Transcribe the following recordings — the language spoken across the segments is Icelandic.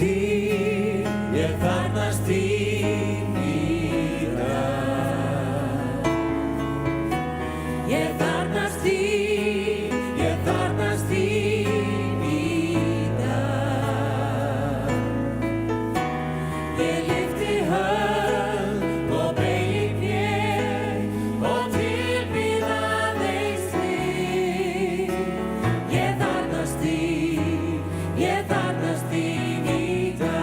þín, ég þarfnast þín í dag. Ég þarfnast þín, ég þarfnast þín í dag. Ég lyfti hönd og beygi kné og tilbýð aðeins þig. Ég þarfnast þín, ég þarfnast þín í dag.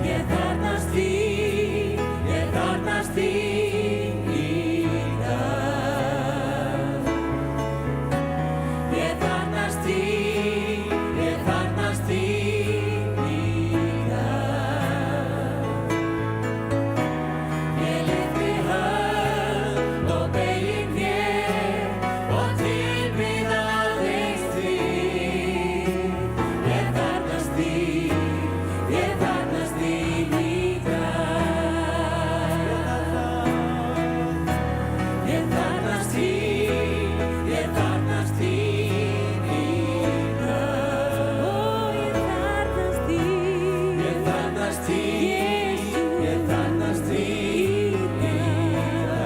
Ég þarfnast þín, ég þarfnast þín í dag. Ég þarfnast þín, ég þarfnast þín í dag. Ég lyfti hönd og beygi kné og tilbýð aðeins þig. Ég þarfnast þín, ég þarfnast þín í dag. Ég þarfnast þín, ég þarfnast þín í dag. Ó, ég þarfnast þín, ég þarfnast þín, ég þarfnast þín í dag.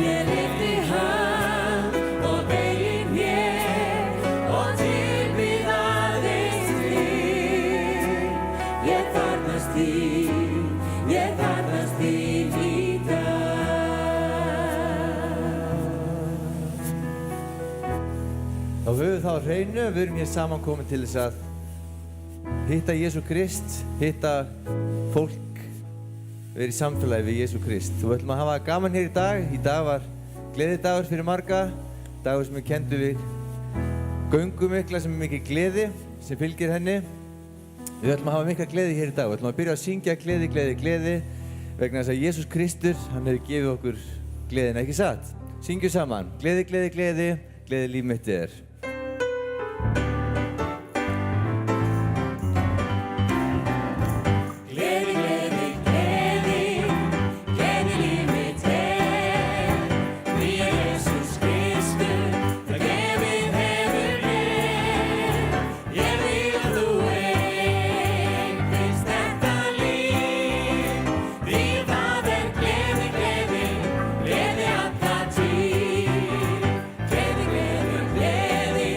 Ég lyfti hönd og beygi kné og tilbýð aðeins þig. Ég þarfnast þín, ég þarfnast þín í dag. Þá höfum við það á hreinu, við erum hér samankomin til þess að hitta Jesú Krist, hitta fólk, vera í samfélagi við Jesú Krist. Og við ætlum að hafa gaman hér í dag. Í dag var gleðidagur fyrir marga, dagur sem er kenndur við göngu mikla sem er mikil gleði sem fylgir henni. Við ætlum að hafa mikla gleði hér í dag. Við ætlum að byrja að syngja gleði, gleði, gleði vegna þess að Jesús Kristur, hann hefur gefið okkur gleðina, ekki satt? Syngjum saman. Gleði, gleði, gleði, gleði líf mitt er. Gleði, gleði, gleði, gleði líf mitt er. Því að Jesús Kristur, það gefið hefur mér. Ég vil að þú eignist þetta líf. Því það er gleði, gleði, gleði alla tíð. Gleði, gleði, gleði,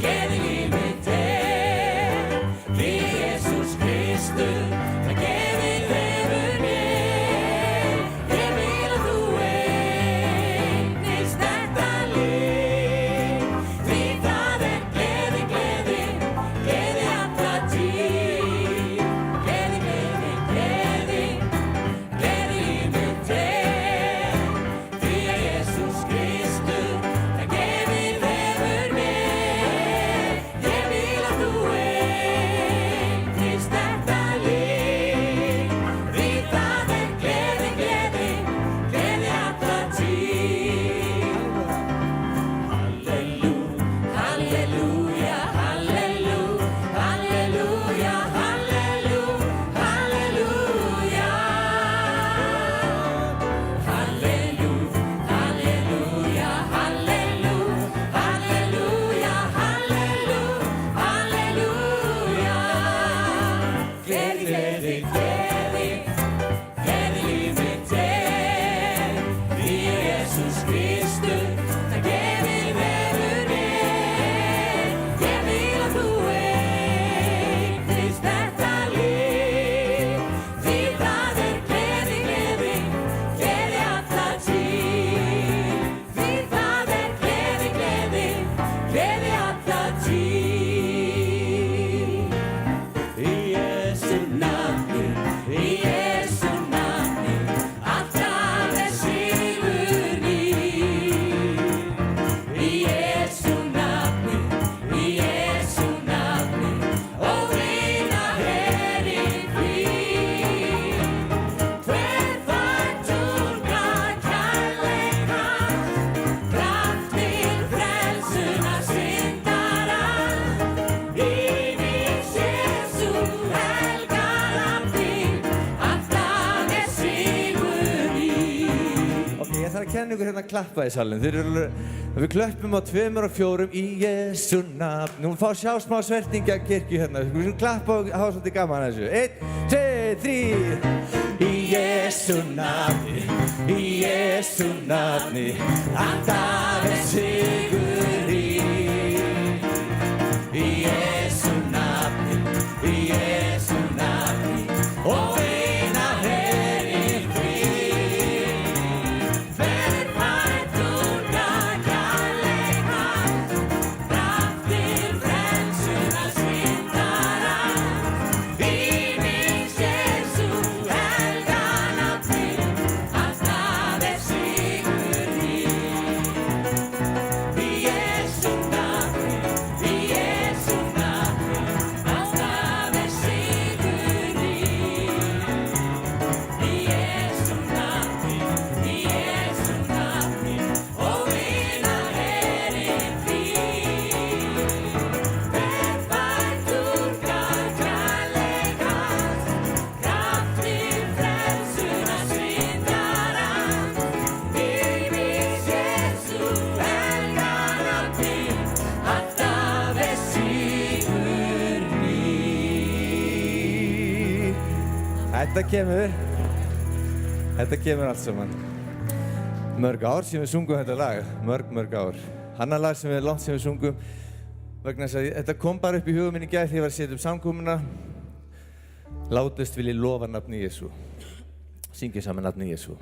gleði líf mitt er. Því að Jesús Kristur, það gefið hefur mér. Ég vil að þú eignist þetta líf. Því það er gleði, gleði, gleði alla tíð. Gleði, gleði, gleði, gleði líf mitt er. Því að Jesús Kristur, það gefið hefur mér. Ég vil að þú eignist þetta líf. Því það er gleði, gleði, gleði alla tíð. Halleluja, halleluja, halleluja, halleluja, halleluja, halleluja. Halleluja, halleluja, halleluja, halleluja, halleluja, halleluja. Gleði, gleði, gleði, gleði líf mitt er. Því að Jesús Kristur, það gefið hefur mér. Ég vil að þú eignist þetta líf. Því það er gleði, gleði, gleði alla tíð. Því það er gleði, gleði, gleði alla tíð. Í Jesú nafni, í Jesú nafni, alltaf er sigur nýr. Í Jesú nafni, í Jesú nafni, og vinna herinn flýr. Hver fær túlka kærleik hans, kraft til frelsunar syndara. Ívís Jesú helgaða þín, alltaf er sigur nýr. Ok, ég þarf að kenna ykkur hérna að klappa í salnum. Þeir eru Við klöppum á 2 og 4 í Jesú nafn. Nú fá sjá smá svertingja kirkju hérna. Við skulum klappa og hafa svolítið gaman að þessu. 1, 2, 3. Í Jesú nafni, í Jesú nafni, alltaf sigur í. Í Jesú nafni, í Jesú nafni, og vinna herinn frí. Þetta kemur allt saman. Mörg ár sem við sungum þetta lag, mörg ár. Annað lag sem við langt sem við sungum, vegna þess að þetta kom bara upp í hugum minn í gær þegar ég var að setja upp samkomuna. Látlaust vil ég lofa nafni Jesú. Syngjum saman nafni Jesú.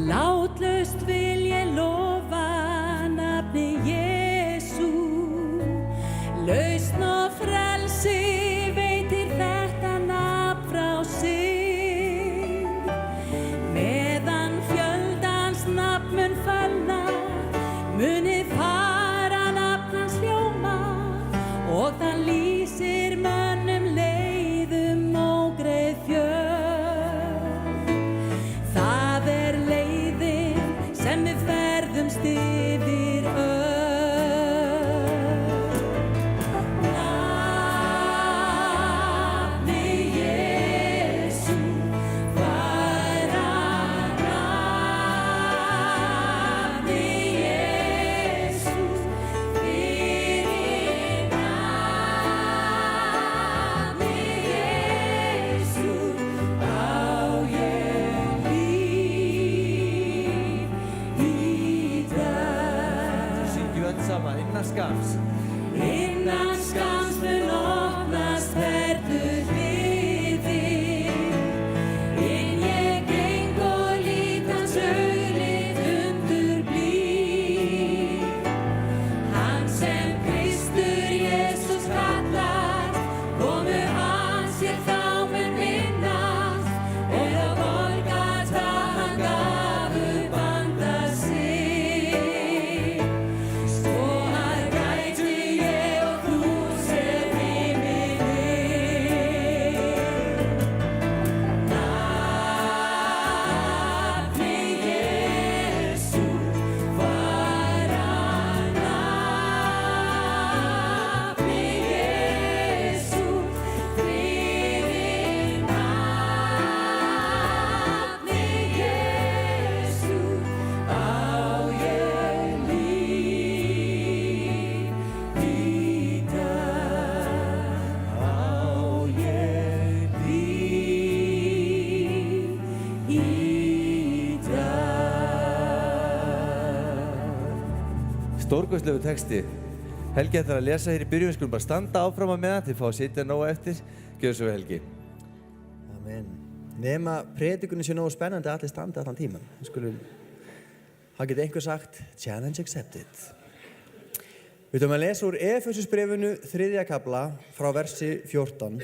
Látlaust vil ég lofa nafni Jesú, lausn og frelsi veitir þetta nafn frá sig. Meðan fjöldans nafn mun fölna, munið fara nafn hans hljóma, og það lýsir mönnum leiðum ógreið fjörð. Það leiðin sem við ferðumst yfir nafni Jesú, fara nafni Jesú, fyrir nafni Jesú á ég líf í dag. Syngjum öll saman, innan skams. Innan skams mun opnast verður hliðið, inn ég geng og lít hans auglið undur blíð. Hann sem Kristur Jesús kallar, komu hans ég þá mun minnast, og á Golgata hann gaf upp anda sig. Svo að gæti ég og þú sem himinn Stórkostlegu texti. Helgi ætlar að lesa hér í byrjun, við skulum bara standa áfram á meðan til að fá að sitja nógu eftir. Gjörðu svo vel, Helgi. Amen. Nema predikunni sé nógu spennandi að allir standa allan tíman. Það geti einhver sagt, challenge accepted. Við ætlum að lesa úr Efesusbréfinu 3. kafla frá versi 14.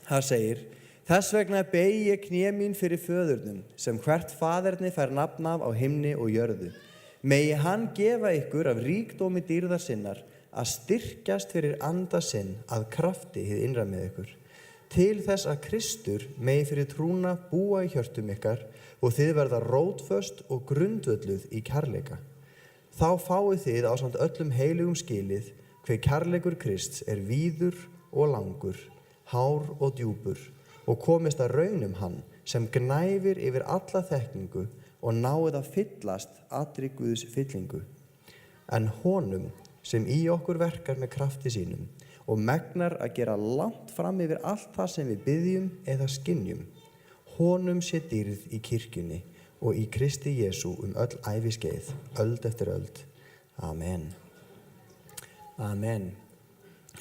Það segir: Þess vegna beygi ég kné mín fyrir föðurnum, sem hvert faðerni fær nafn af á himni og jörðu. Megi hann gefa ykkur af ríkdómi dýrðar sinnar að styrkjast fyrir anda sinn að krafti hið innra með ykkur, til þess að Kristur megi fyrir trúna búa í hjörtum ykkar og þið verða rótföst og grundvölluð í kærleika. Þá fáið þið ásamt öllum heilugum skilið hve kærleikur Krists er víður og langur, hár og djúpur, og komist að raunum hann sem gnæfir yfir alla þekkingu og náið að fyllast allri Guðs fyllingu. En honum sem í okkur verkar með krafti sínum og megnar að gera langt fram yfir allt það sem við biðjum eða skynjum, honum sé dýrð í kirkjunni og í Kristi Jesú öll æviskeið, öld eftir öld. Amen. Amen.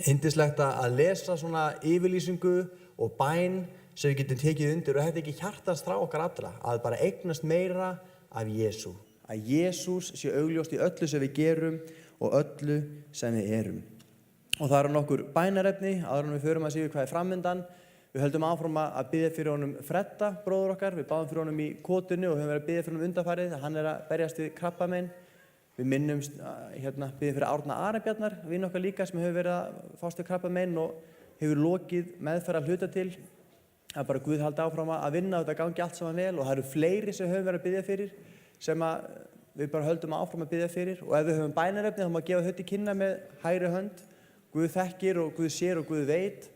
Yndislegt að lesa svona yfirlýsingu og bæn sem við getum tekið undir, og þetta ekki hjartast frá okkar allra, að bara eignast meira af Jesú. Að Jesús sé augljóst í öllu sem við gerum og öllu sem við erum. Og það eru nokkur bænarefni, áður en við förum að síðu hvað er framundan. Við höldum áfram að biðja fyrir honum Fredda, bróður okkar. Við báðum fyrir honum í kotinu og höfum verið að biðja fyrir honum undanfarið. Hann er að berjast við krabbamein. Við minnumst biðja fyrir Árna Arabjarnar, vin okkar líka, sem hefur verið að fást við krabbamein og hefur lokið meðferð að hluta til. Það er bara Guð haldi áfram að vinna og þetta gangi allt saman vel, og það eru fleiri sem höfum verið að biðja fyrir, sem við bara höldum áfram að biðja fyrir. Og ef við höfum bænarefni þá má gefa þau til kynna með hægri hönd. Guð þekkir og Guð sér og Guð veit.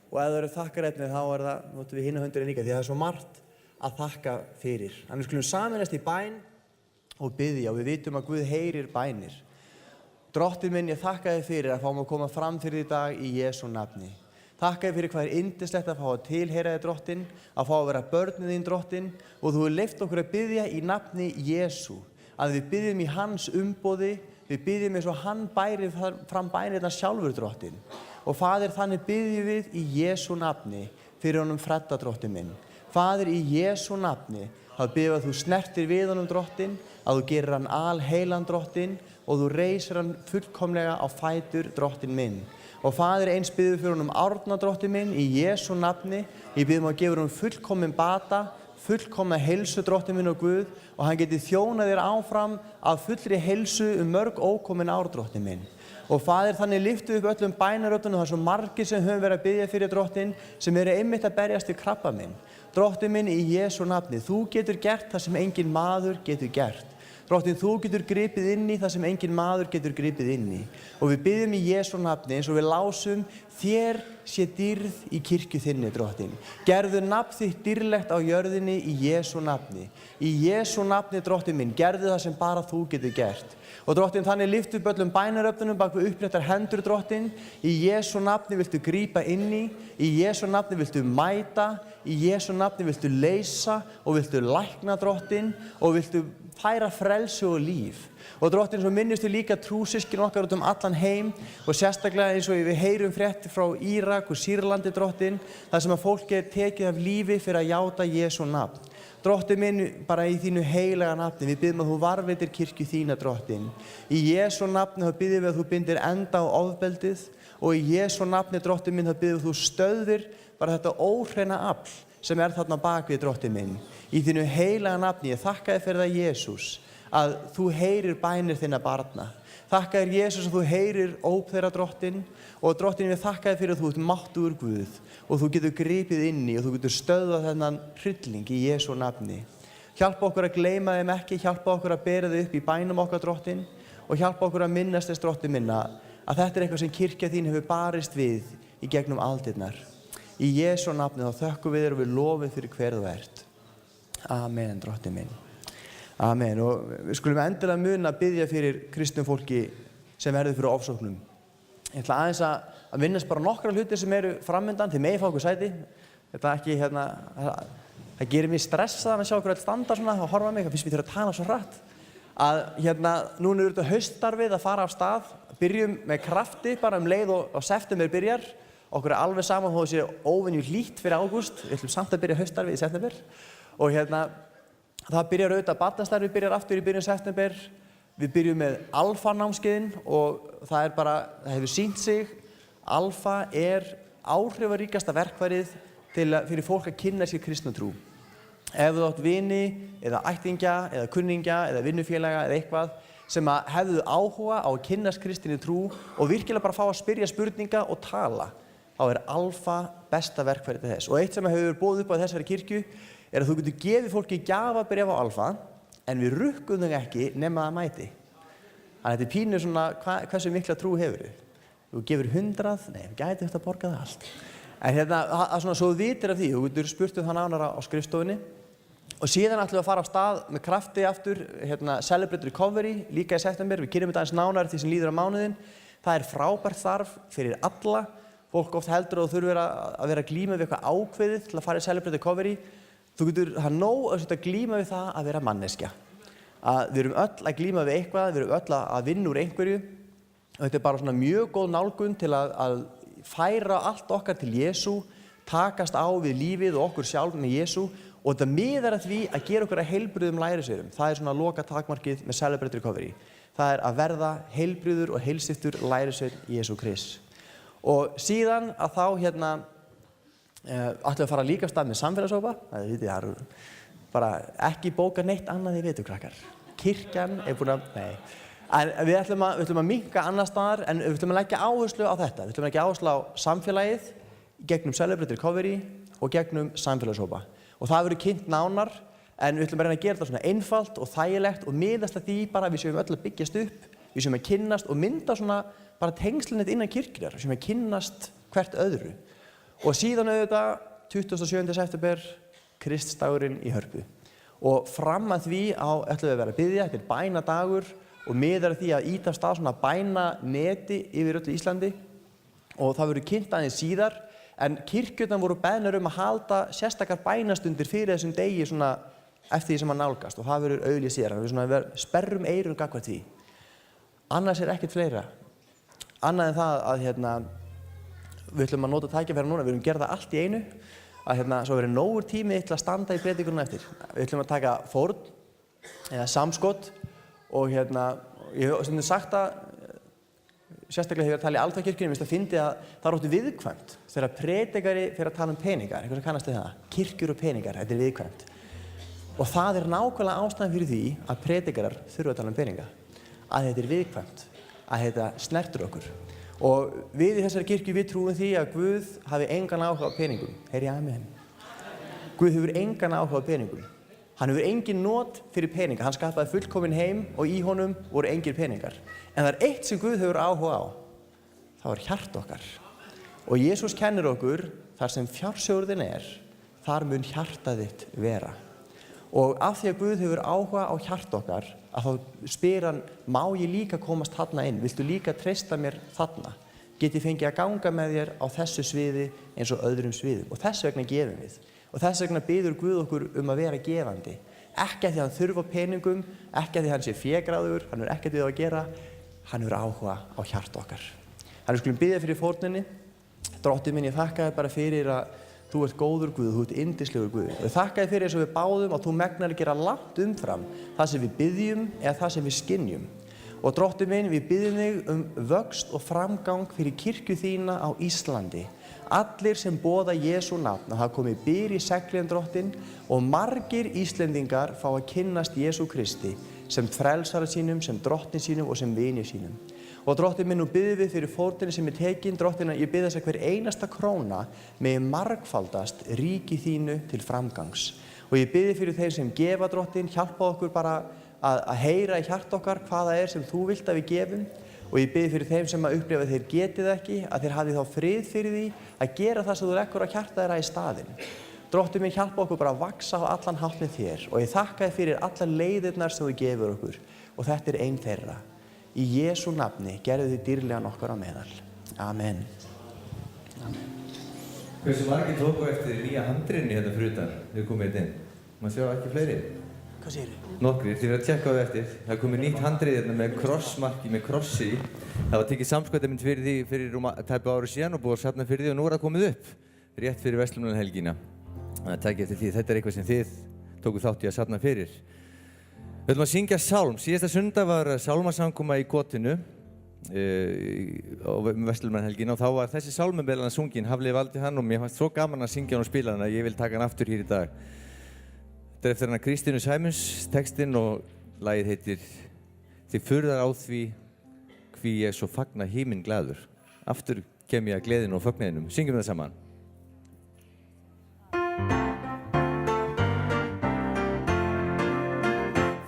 Og ef það eru þakkarefni þá notum við hina höndurinn líka, því það er svo margt að þakka fyrir. Þannig skulum sameinast í bæn og biðja, og við vitum að Guð heyrir bænir. Drottinn minn, ég þakka þér fyrir að fá mig að koma fram fyrir þig í dag í Jesú nafni. Þakka þér fyrir hvað er yndislegt að fá að tilheyra þér, Drottinn, að fá að vera börnin þín, Drottinn, og þú hefur leyft okkur að biðja í nafni Jesú, að við biðjum í hans umboði, við biðjum eins og hann bæri fram bænirnar sjálfur, Drottinn. Og Faðir, þannig biðjum við í Jesú nafni fyrir honum Fredda, Drottinn minn. Faðir, í Jesú nafni þá biðjum við að þú snertir við honum, Drottinn, að þú gerir hann alheilan, Drottinn, og þú reisir hann fullkomlega á fætur, Drottinn minn. Og Faðir, eins biðjum við fyrir honum Árna, Drottinn minn, í Jesú nafni. Ég biðjum að gefa honum fullkomin bata, fullkomna heilsu, Drottinn minn og Guð, og hann geti þjónað þér áfram af fullri heilsu mörg ókomin ár, Drottinn minn. Og Faðir, þannig lyftum við upp öllum bænaröfnum, það er svo margir sem höfum verið að biðja fyrir, Drottinn, sem eru einmitt að berjast við krabbamein. Drottinn minn, í Jesú nafni, þú getur gert það sem engin maður getur gert. Drottinn, þú getur gripið inn í það sem engin maður getur gripið inn í. Og við biðjum í Jesú nafni, eins og við lásum, þér sé dýrð í kirkju þinni, Drottinn. Gerðu nafn þitt dýrlegt á jörðinni í Jesú nafni. Í Jesú nafni, Drottinn minn, gerðu það sem bara þú getur gert. Og Drottinn, þannig lyftu upp öllum bænaröfnunum bak við uppréttar hendur, Drottinn. Í Jesú nafni viltu grípa inn í Jesú nafni viltu mæta, í Jesú nafni viltu leysa og viltu lækna, Drottinn, og viltu færa frelsi og líf. Og Drottinn, svo minnist við líka trúsyskin okkar út allan heim, og sérstaklega eins og við heyrum fréttir frá Írak og Sýrlandi, Drottinn, þar sem að fólk er tekið af lífi fyrir að játa Jesú nafn. Drottinn minn, bara í þínu heilaga nafni, við biðjum að þú varðveitir kirkju þína, Drottinn. Í Jesú nafni þá biðjum við að þú bindir enda á ofbeldið, og í Jesú nafni, Drottinn minn, þá biðjum við að þú stöðvir bara þetta óhreina afl sem er þarna bak við, Drottinn minn. Í þínu heilaga nafni, ég þakka þér fyrir það, Jesús, að þú heyrir bænir þinna barna. Þakka þér, Jesús, að þú heyrir óp þeirra, Drottinn, og Drottinn, við þakka þér fyrir að þú ert máttugur Guð, og þú getur gripið inn í og þú getur stöðvað þennan hrylling í Jesú nafni. Hjálpa okkur að gleyma þeim ekki, hjálpa okkur að bera þau upp í bænum okkar, Drottinn, og hjálpa okkur að minnast þess, Drottinn minna, að þetta er eitthvað sem kirkja þín hefur barist við í gegnum aldirnar. Í Jesú nafni þá þökkum við þér og við lofum fyrir hver þú ert. Amen, Drottinn minn. Amen. Og við skulum endilega muna að biðja fyrir kristnum fólki sem verður fyrir ofsóknum. Ég ætla aðeins að minnast bara nokkra hlutir sem eru framundan, þið megið fá okkur sæti. Þetta ekki, það gerir mér stressaðan að sjá okkur öll standa svona og horfa á mig, það finnst mér til að tala svo hratt. að núna þetta hauststarfið að fara af stað, byrjum með krafti bara leið og september byrjar. Okkur alveg saman þó sé óvenju hlýtt fyrir ágúst, við ætlum samt að byrja hauststarfið í september. Og það byrjar auðvitað barnastarfið byrjar aftur í byrjun september. Við byrjum með alfa-námskeiðin og það hefur sýnt sig, alfa áhrifaríkasta verkfærið fyrir fólk að kynna sér kristna trú. Ef þú átt vini, eða ættingja, eða kunningja, eða vinnufélaga, eða eitthvað sem hefðu áhuga á að kynnast kristinni trú og virkilega bara fá að spyrja spurninga og tala, þá alfa besta verkfærið til þess. Og eitt sem hefur boðið upp á þessari kirkju að þú getur gefið fólki gjafabréf á alfa, en við rukkum þau ekki nema það mæti. Þannig þetta pínu svona, hversu mikla trú hefur þau? Þú gefur 100, nei, við gætum þetta að borga það allt. En svona svo þú vitir af því, þú getur spurt það nánara á skrifstofunni. Og síðan ætlum við að fara af stað með krafti aftur, Celebrate Recovery, líka í september. Við kynnum þetta aðeins nánar því sem líður á mánuðinn. Það frábært starf fyrir alla. Fólk oft heldur að þú þurfir að vera að glíma við eitthvað ákveðið til að fara í Celebrate Recovery. Það nóg að glíma við það að vera manneskja. Við erum öll að glíma við eitthvað, við erum öll að vinna úr einhverju. Og þetta bara svona mjög góð nálgun til að færa allt okkar til Jesú, takast á við lífið og okkur sjálf með Jesú. Og þetta miðar að því að gera okkur að heilbrigðum lærisveirum. Það svona loka takmarkið með Celebrate Recovery. Það að verða heilbrigður og heilsteyptur lærisveinn Jesú Krists. Og síðan að þá ætlum við að fara líka af stað með samfélagshópa. Það bara ekki bóka neitt annað í vitu, krakkar. Kirkjan búin að, nei. En við ætlum að minnka annar staðar, en við ætlum að leggja áherslu á þetta. Við ætlum að leggja áherslu á samfélagið gegnum Celebrate Recovery og gegnum samfélagshópa. Og það verður kynnt nánar, en við ætlum að reyna að gera þetta svona einfalt og þægilegt og miðast að því bara við séum öll að byggjast upp, við séum að kynnast og mynda svona bara tengslinnet innan kirkjunar, við séum að kynnast hvert öðru. Og síðan auðvitað 27. september, Kristdagurinn í Hörpu. Og fram að því ætlum við að vera að biðja, þetta bænadagur og miðar að því að ýta af stað svona bænaneti yfir öllu Íslandi. Og það verður kynnt aðeins síðar. En kirkjurnar voru beðnar að halda sérstakar bænastundir fyrir þessum degi svona eftir því sem að nálgast og það verður auglýst síðar. Við sperrum eyrun gagnvart því. Annars ekkert fleira. Annað en það að við ætlum að nota tækifæri núna, við erum að gera það allt í einu, að svo verður nógur tími til að standa í predikunum eftir. Við ætlum að taka fórn eða samskot og ég hef stundum sagt að sérstaklega þegar ég tala í Alþjóðakirkjunni, mér finnst að fyndi að það ótti viðkvæmt þegar predikari fer að tala peningar, einhvern veginn kannast þið það, kirkjur og peningar, þetta viðkvæmt. Og það nákvæmlega ástæðan fyrir því að predikarar þurfa að tala peninga, að þetta viðkvæmt, að þetta snertur okkur. Og við í þessari kirkju við trúum því að Guð hafi engan áhuga á peningum. Heyri amen. Guð hefur engan áhuga á peningum. Hann hefur engin not fyrir peninga. Hann skapaði fullkominn heim og í honum voru engir peningar. En það eitt sem Guð hefur áhuga á. Það hjart okkar. Og Jesús kennir okkur, þar sem fjársjóðurinn þar mun hjartað þitt vera. Og af því að Guð hefur áhuga á hjart okkar, að þá spyr hann, má ég líka komast þarna inn? Viltu líka treysta mér þarna? Get ég fengið að ganga með þér á þessu sviði eins og öðrum sviðum? Og þess vegna gefum við. Og þess vegna biður Guð okkur að vera gefandi. Ekki að því að hann þurfa peningum, ekki að því að hann sé fégráður, hann ekki að því að gera, hann hefur áhuga á hjart okkar. Þannig skulum biðja fyrir fórninni. Drottinn minn, ég þakka þér bara fyrir að þú ert góður Guð, þú ert yndislegur Guð. Og ég þakka þér fyrir eins og við báðum að þú megnar að gera langt umfram það sem við biðjum eða það sem við skynjum. Og Drottinn minn, við biðjum þig vöxt og framgang fyrir kirkju þína á Íslandi. Allir sem boða Jesú nafn að það komi byr í seglin Drottinn og margir Íslendingar fá að kynnast Jesú Kristi sem frelsara sínum, sem Drottinn sínum og sem vini sínum. Og Drottinn minn, nú biðjum við fyrir fórninni sem tekin, Drottinn, ég bið þess að hver einasta króna megi margfaldast ríki þínu til framgangs. Og ég biðji fyrir þeir sem gefa, Drottinn, hjálpa okkur bara að heyra í hjart okkar hvað það sem þú vilt að við gefum. Og ég biðji fyrir þeim sem að upplifa að þeir getið ekki, að þeir hafi þá frið fyrir því að gera það sem þú leggur á hjarta þeirra í staðinn. Drottinn minn, hjálpa okkur bara að vaxa á allan hátt með þér og ég þakka þér fyrir allar leiðirnar sem þú gefur okkur og þetta ein þeirra. Í Jesú nafni gerðu þið dýrlegan okkar á meðal. Amen. Amen. Hversu margir tóku eftir nýja handriðinni hérna fyrir utan? Þau komið inn. Má sjá ekki fleiri? Hvað segirðu? Nokkrir, þið verður að tjekka á því eftir. Það er komið nýtt handrið hérna með krossmarki, með krossi í. Það var tekið samskvættamynd fyrir því fyrir tæpu ári síðan og búið að safna fyrir því og nú er það komið upp. Rétt fyrir verslunarhelgina. Þannig að takk eftir því, þetta er eitthvað sem þið tóku þátt í að safna fyrir. Við ætlum að syngja sálm. Síðasta sundag var sálmasamkoma í Kotinu á verslunarhelgina og þá var þessi sálmi meðal hann sungin. Hafliði valdi hann og mér fannst svo gaman að syngja hann og spila hann að ég vil taka hann aftur hér í dag. Þetta er eftir hana Kristínu Sæmunds textinn og lagið heitir Þið furðar á því hví ég svo fagna himinn glaður. Aftur kem ég að gleðinu og fögnuðinum. Syngjum það saman.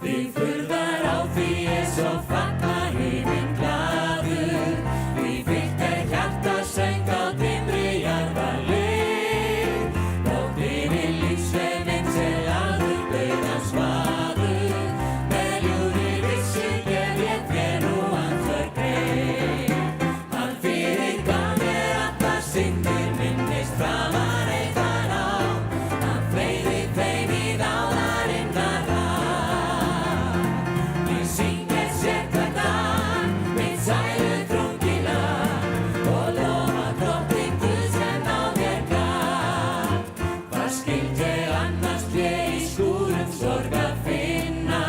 Þið furðar á því ég svo fagna himinn glaður. Því fyllt hjartasöng á dimmri jarðarleið. Þótt yfir lífsveginn sem lagður dauðan svaður. Með ljúfri vissu gef ég þér nú andvör greið. Hann fyrirgaf mér allar syndir, minnist framar eitthvað á. Hann fleygði þeim í dáðarinnar haf. Ég syng sér hvern dag, mitt sælutrungilega, og lofa drottningu sem á mér gaf. Hvað skyldi ég annars ég í skúrum sorg að finna?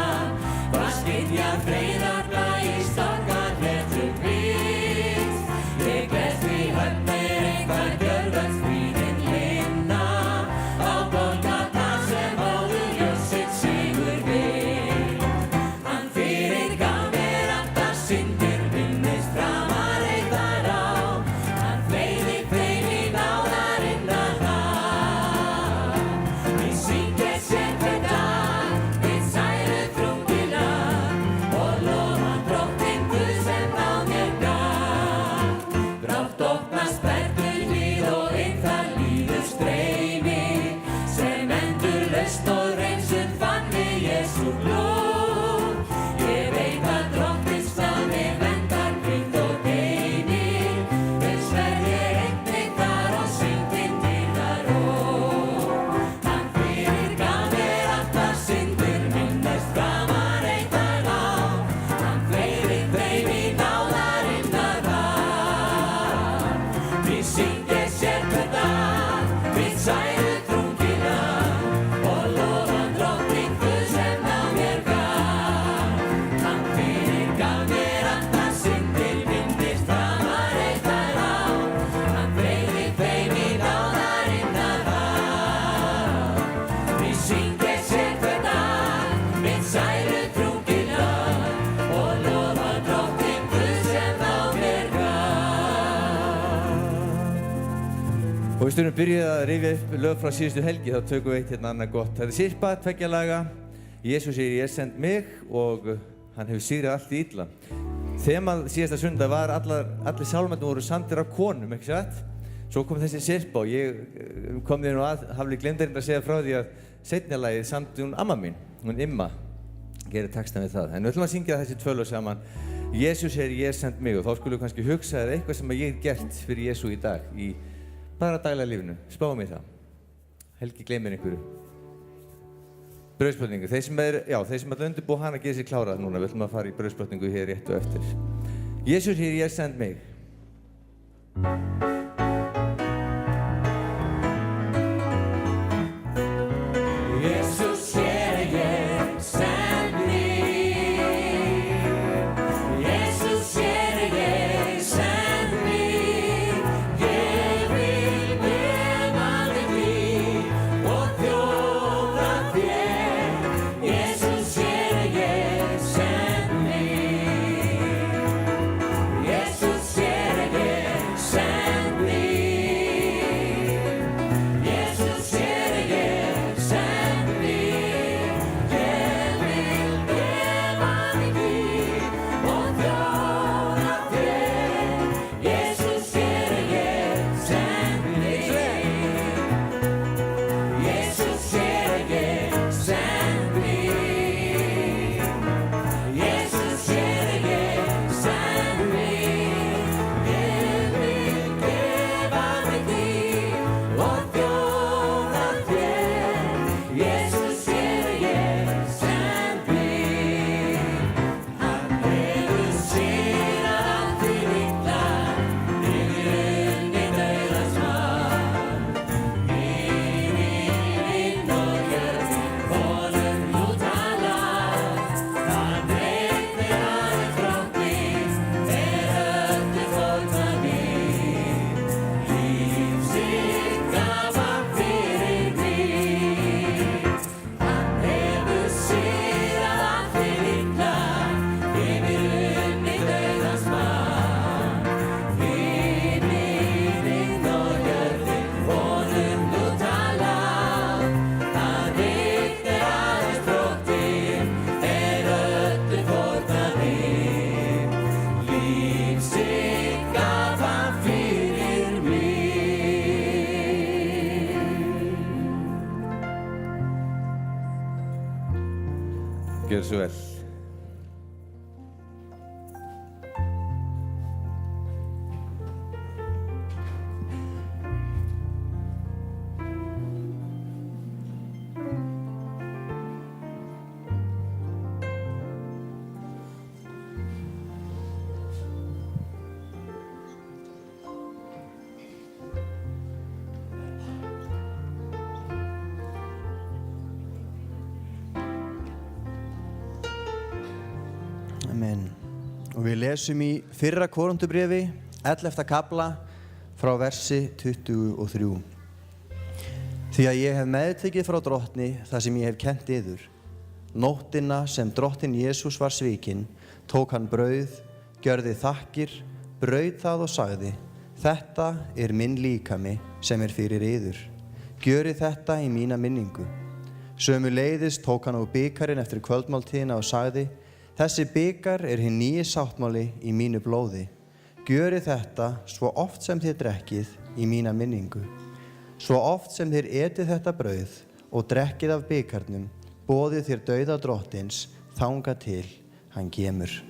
Hvað skyldi ég friðarna í storkar hletur hvitt? Ég gleðst því höfn eitthvað gjörvöld stríðin linna. Á Golgata sem áður ljósið sigur vill. Hann fyrirgaf mér allar syndir, minnist framar eitthvað á. Hann fleygði þeim í dáðarinnar haf. Ég syng sér hvern dag, mitt sælutrungilega, og lofa drottningu sem á mér gaf. Brátt opnast berghlið og inn þar líður streymi, sem endurlaust og hreinsun fann við Jesú blóð. Ég veit að drottins náð mig verndar, hvíld og geymir. Þess verð ég einnig þar og syngin dýrðarról. Hann fyrirgaf mér allar syndir, minnist framar eitthvað á. Hann fleygði þeim í dáðarinnar haf. Því syng ég sér hvern dag, mitt sælutrungilega, og lofa drottningu sem á mér gaf. Hann fyrirgaf mér allar syndir, minnist framar eitthvað á. Hann fleygði þeim í dáðarinnar haf. Því syng ég sér hvern dag, mitt sælutrungilega, og lofa drottningu sem á mér gaf. Og við stundum byrjuð að rifja upp lög frá síðustu helgi, þá tökum við eitt hérna annað gott. Þetta er Sirpa, 2 laga. Jesús segir ég send mig og hann hefur sigrað allt í illa. Þemað síðasta sundag var allir sálmarnir voru samdir af konum, ekki satt? Svo kom þessi Sirpa og ég kom því nú að, hafði glemt að segja frá því að seinna lagið samdi hún amma mín, hún Imma, gerir textan við það. En við ætlum að syngja þessi 2 lög saman. Jesús segir ég send mig og þá skulum við kannski hugsa eða eitthvað sem ég hef gert fyrir Jesú í dag, í bara daglega lífinu. Spáum í það. Helgi gleymir einhverju. Brauðspurningu. Þeir sem að undirbúa hana gerir sér klárað núna. Við ætlum að fara í brauðspurningu hér rétt og eftir. Jesús segir ég send mig. Jesus segir ég send mig. Jesus segir ég send mig. Ég vil gefa þér líf og þjóna þér. Jesus segir ég send mig. Jesus segir ég send Gjör svo vel. Amen. Og við lesum í fyrra Korinthubréfi, 11. kafla, frá versi 23. Því að ég hef meðtekið frá drottni það sem ég hef kennt yður. Nóttina sem drottinn Jesús var svikinn, tók hann brauð, gjörði þakkir, braut það og sagði: Þetta er minn líkami sem er fyrir yður. Gjörið þetta í mína minningu. Sömuleiðis tók hann á bikarinn eftir kvöldmáltíðina og sagði: Þessi bikar er hinn nýi sáttmáli í mínu blóði. Gjörið þetta svo oft sem þið drekkið í mína minningu. Svo oft sem þið etið þetta brauð og drekkið af bikarnum, boðið þér dauða drottins þangað til hann kemur.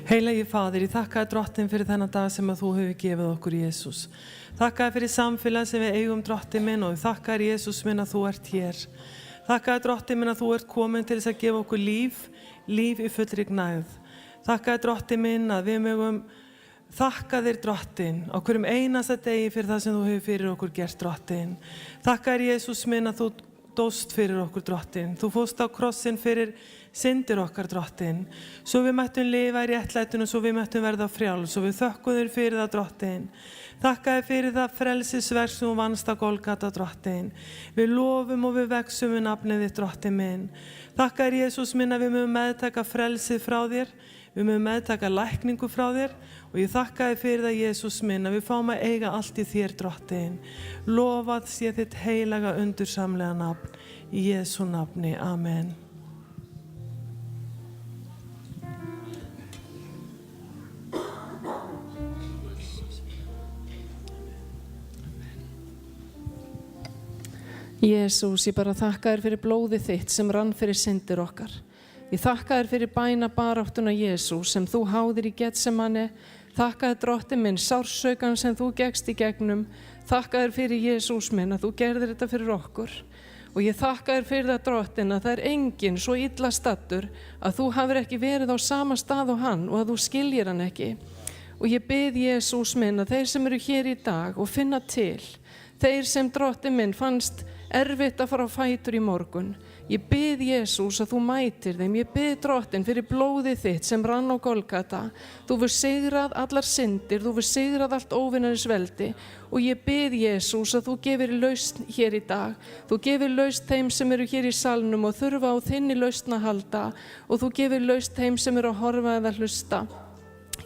Heilagi Faðir, ég þakka þér Drottinn fyrir þennan dag sem að þú hefur gefið okkur, Jesús. Þakka þér fyrir samfélag sem við eigum, Drottinn minn, og þakka þér, Jesús minn, að þú ert hér. Þakka þér, Drottinn minn, að þú ert komin til þess að gefa okkur líf í fullri gnægð. Þakka þér, Drottinn minn, að við mögum þakka þér, Drottinn, á hverjum einasta degi fyrir það sem þú hefur fyrir okkur gert, Drottinn. Þakka þér, Jesús minn, að þú dóst fyrir okkur, Drottinn. Þú fórst á krossinn fyrir syndir okkar, Drottinn, svo við mættum lifa í réttlætinu, svo við mættum verða frjáls, svo við þökkum þér fyrir það, Drottinn. Þakka þér fyrir það frelsisverk sem þú vannst á Golgata, Drottinn. Við lofum og við vexum við nafnið þitt, Drottinn minn. Þakka þér, Jesús minn, að við mögum meðtaka frelsið frá þér, við mögum meðtaka lækningu frá þér, og ég þakka þér fyrir það, Jesús minn, að við fáum að eiga allt í þér, Drottinn. Lofað sé þitt heilaga undursamlega nafn, í Jesú nafni, amen. Jesús, ég bara þakka þér fyrir blóðið þitt sem rann fyrir syndir okkar. Ég þakka þér fyrir bænabaráttuna, Jesús, sem þú háðir í Getsemane. Þakka þér, Drottinn minn, sársaukann sem þú gekkst í gegnum. Þakka þér fyrir, Jesús minn, að þú gerðir þetta fyrir okkur. Og ég þakka þér fyrir það, Drottinn, að það er enginn svo illa staddur að þú hafir ekki verið á sama stað og hann og að þú skiljir hann ekki. Og ég bið, Jesús minn, að þeir sem eru hér í dag og finna til, þeir sem, Drottinn minn, fannst erfitt að fara á fætur í morgun. Ég bið, Jesús, að þú mætir þeim. Ég bið, Drottinn, fyrir blóðið þitt sem rann á Golgata. Þú hefur sigrað allar syndir, þú hefur sigrað allt óvinnarisveldi, og ég bið, Jesús, að þú gefir lausn hér í dag. Þú gefir lausn þeim sem eru hér í salnum og þurfa á þinni lausn að halda, og þú gefir lausn þeim sem eru að horfa eða hlusta.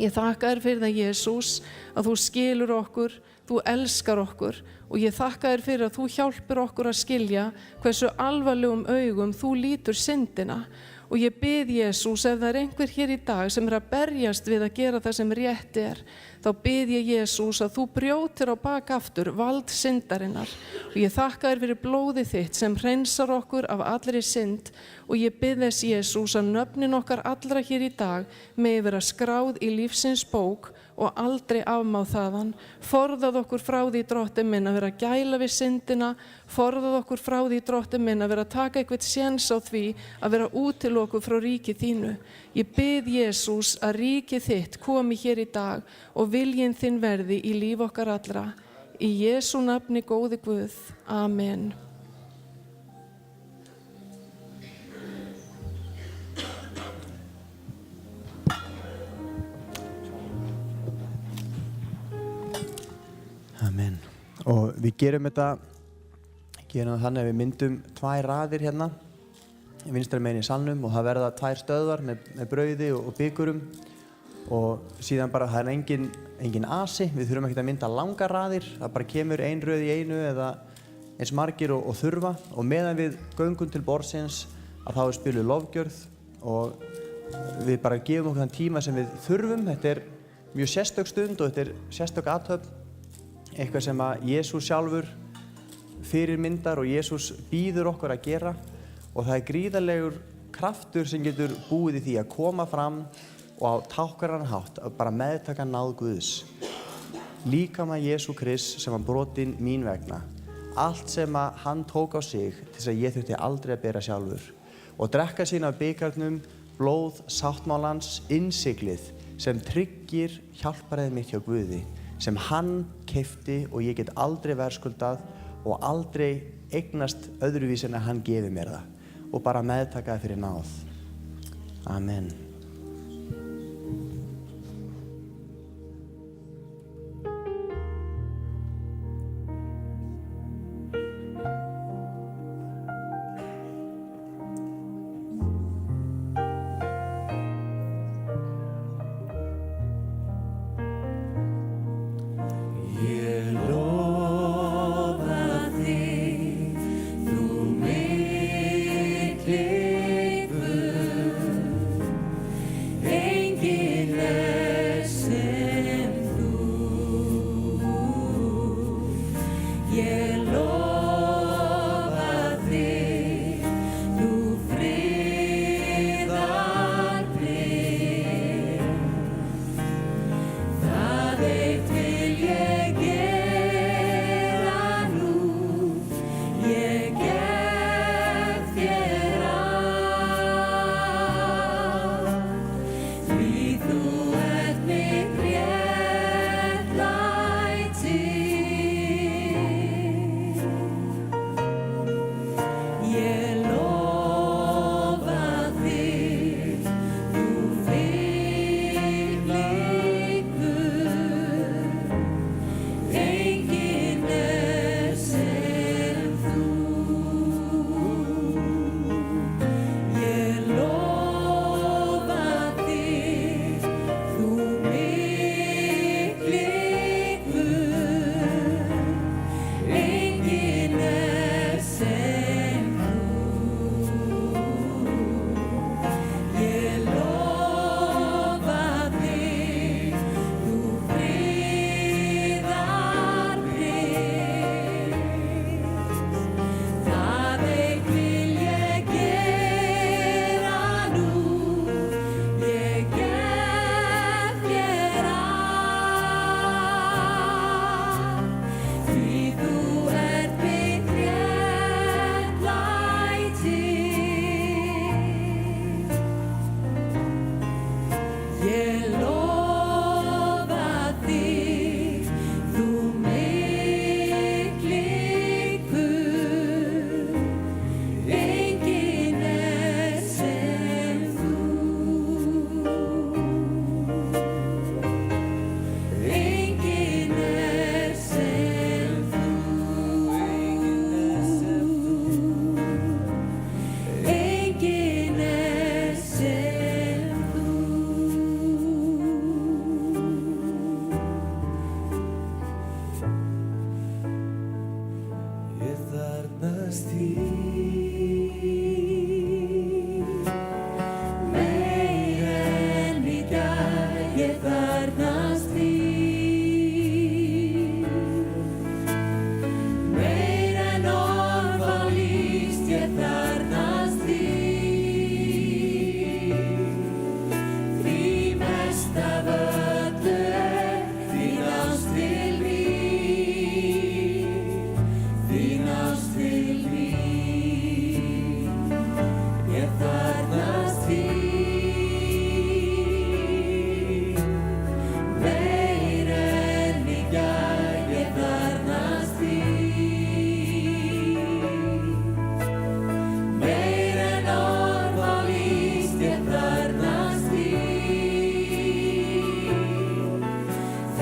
Ég þakka þér fyrir það, Jesús, að þú skilur okkur, þú elskar okkur, og ég þakka þér fyrir að þú hjálpir okkur að skilja hversu alvarlegum augum þú lítur syndina. Og ég bið, Jesús, ef það er einhver hér í dag sem er að berjast við að gera það sem rétt er, þá bið ég, Jesús, að þú brjótir á bak aftur vald syndarinnar. Og ég þakka þér fyrir blóðið þitt sem hreinsar okkur af allri synd, og ég bið þess, Jesús, að nöfnin okkar allra hér í dag megi vera skráð í lífsins bók og aldrei afmá þaðan. Forðað okkur frá því, Drottinn minn, að vera að gæla við syndina. Forðað okkur frá því, Drottinn minn, að vera að taka eitthvað séns á því að vera útilokuð frá ríki þínu. Ég bið, Jesús, að ríki þitt komi hér í dag og viljinn þinn verði í líf okkar allra. Í Jesú nafni, góði Guð. Amen. Amen. Og við gerum þannig að við myndum 2 raðir hérna vinstra megin í salnum, og það verða 2 stöðvar með brauði og bikurum, og síðan bara það er engin asi. Við þurfum ekki að mynda langar raðir, það bara kemur 1 röð í einu eða eins margir og þurfa, og meðan við göngum til borðsins að þá er spiluð lofgjörð og við bara gefum okkur þann tíma sem við þurfum. Þetta er mjög sérstök stund og þetta sérstök athöfn, eitthvað sem að Jesús sjálfur fyrirmyndar og Jesús býður okkur að gera og það gríðarlegur kraftur sem getur búið í því að koma fram og á tákkaran hátt að bara meðtaka náð Guðs. Líkama Jesú Krist sem var brotinn mín vegna. Allt sem að hann tók á sig til þess að ég þurfti aldrei að bera sjálfur. Og drekka sín af bikarnum blóð sáttmálans innsiglið sem tryggir hjálparæði mitt hjá Guði, sem hann keypti og ég get aldrei verðskuldað og aldrei eignast öðruvísi en að hann gefi mér það. Og bara meðtaka það fyrir náð. Amen.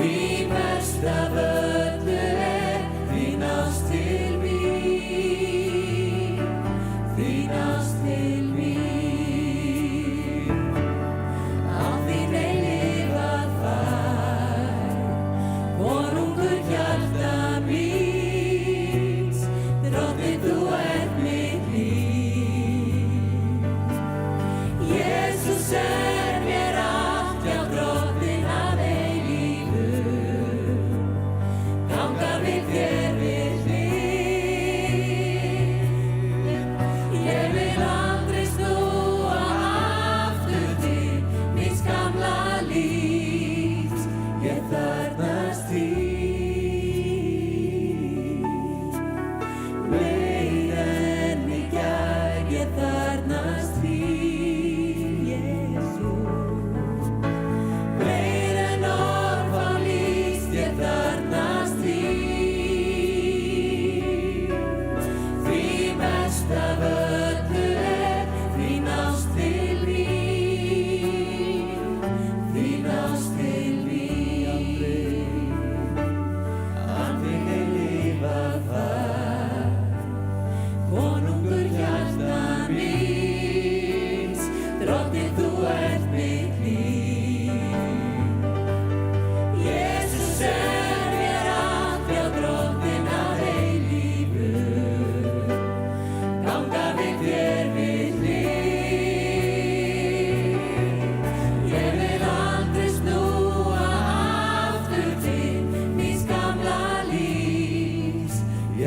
Því mesta völlu er þín ást til mín.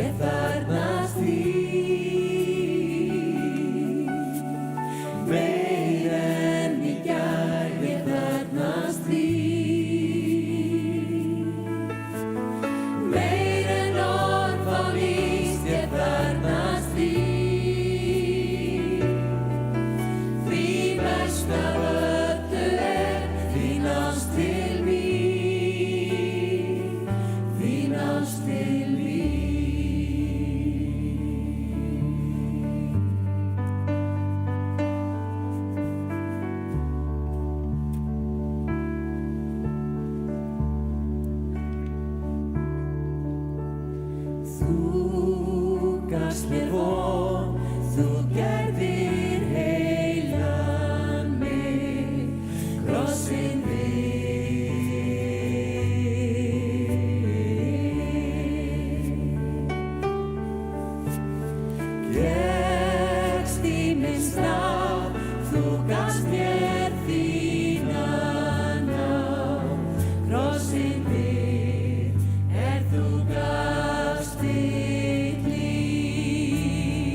ég þarfnast þín. Meir en í gær, ég þarfnast þín. Meir en orð fá lýst, ég þarfnast þín. Því mest af öllu þín ást til mín, þín ást til mín. Þú gafst mér von, þú gerðir heilan mig, krossinn gekkst í minn stað, þú gafst mér þína náð, krossinn þitt þú gafst þitt líf.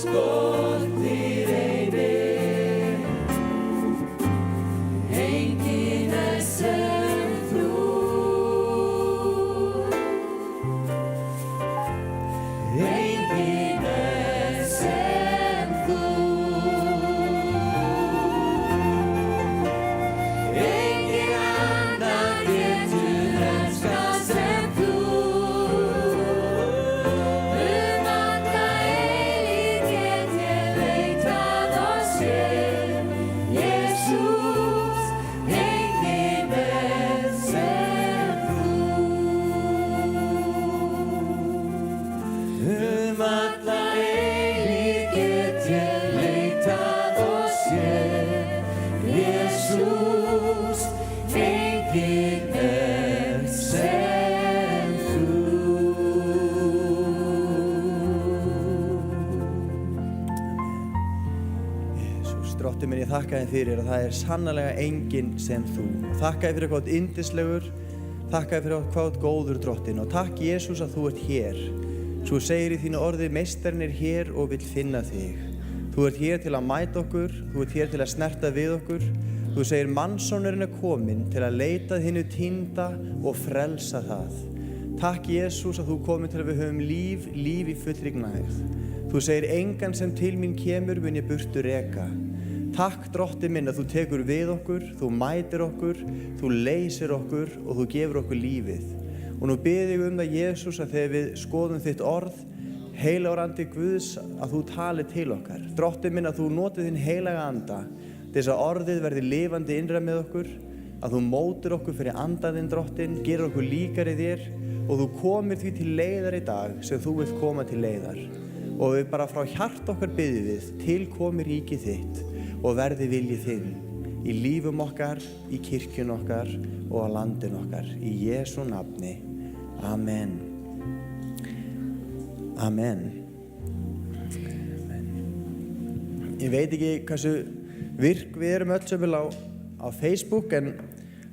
skortir einu. Enginn sem þú. Enginn sem þú. Enginn annar getur elskað sem þú. Alla eilífð get ég leitað og séð. Jesús, enginn sem þú. Alla eilífð get ég leitað og séð. Jesús, enginn sem þú. Jesús, Drottinn minn, ég þakka þér fyrir að það sannarlega enginn sem þú. Þakka þér fyrir hvað þú ert yndislegur, þakka þér fyrir hvað þú ert góður, Drottinn, og takk Jesús að þú ert hér. Svo segir í þínu orði, meistarinn hér og vill finna þig. Þú ert hér til að mæta okkur, þú ert hér til að snerta við okkur. Þú segir mannssonurinn kominn til að leita að hinu týnda og frelsa það. Takk Jesús að þú kominn til að við höfum líf í fullri gnægð. Þú segir engan sem til mín kemur mun ég burtu reka. Takk Drottinn minn að þú tekur við okkur, þú mætir okkur, þú leysir okkur og þú gefur okkur lífið. Og nú bið ég það Jesús að þegar við skoðum þitt orð, heilagur andi Guðs, að þú tali til okkar. Drottinn minn að þú notið þinn heilaga anda til þess að orðið verði lifandi innra með okkur, að þú mótir okkur fyrir andaðinn Drottinn, gerir okkur líkari þér og þú komir því til leiðar í dag sem þú vilt koma til leiðar. Og við bara frá hjart okkar biðjum við, til komi ríkið þitt og verði viljið þinn í lífum okkar, í kirkjun okkar og á landin okkar. Í Jesú nafni. Amen. Amen. Ég veit ekki hversu virk við erum öll sömul á Facebook, en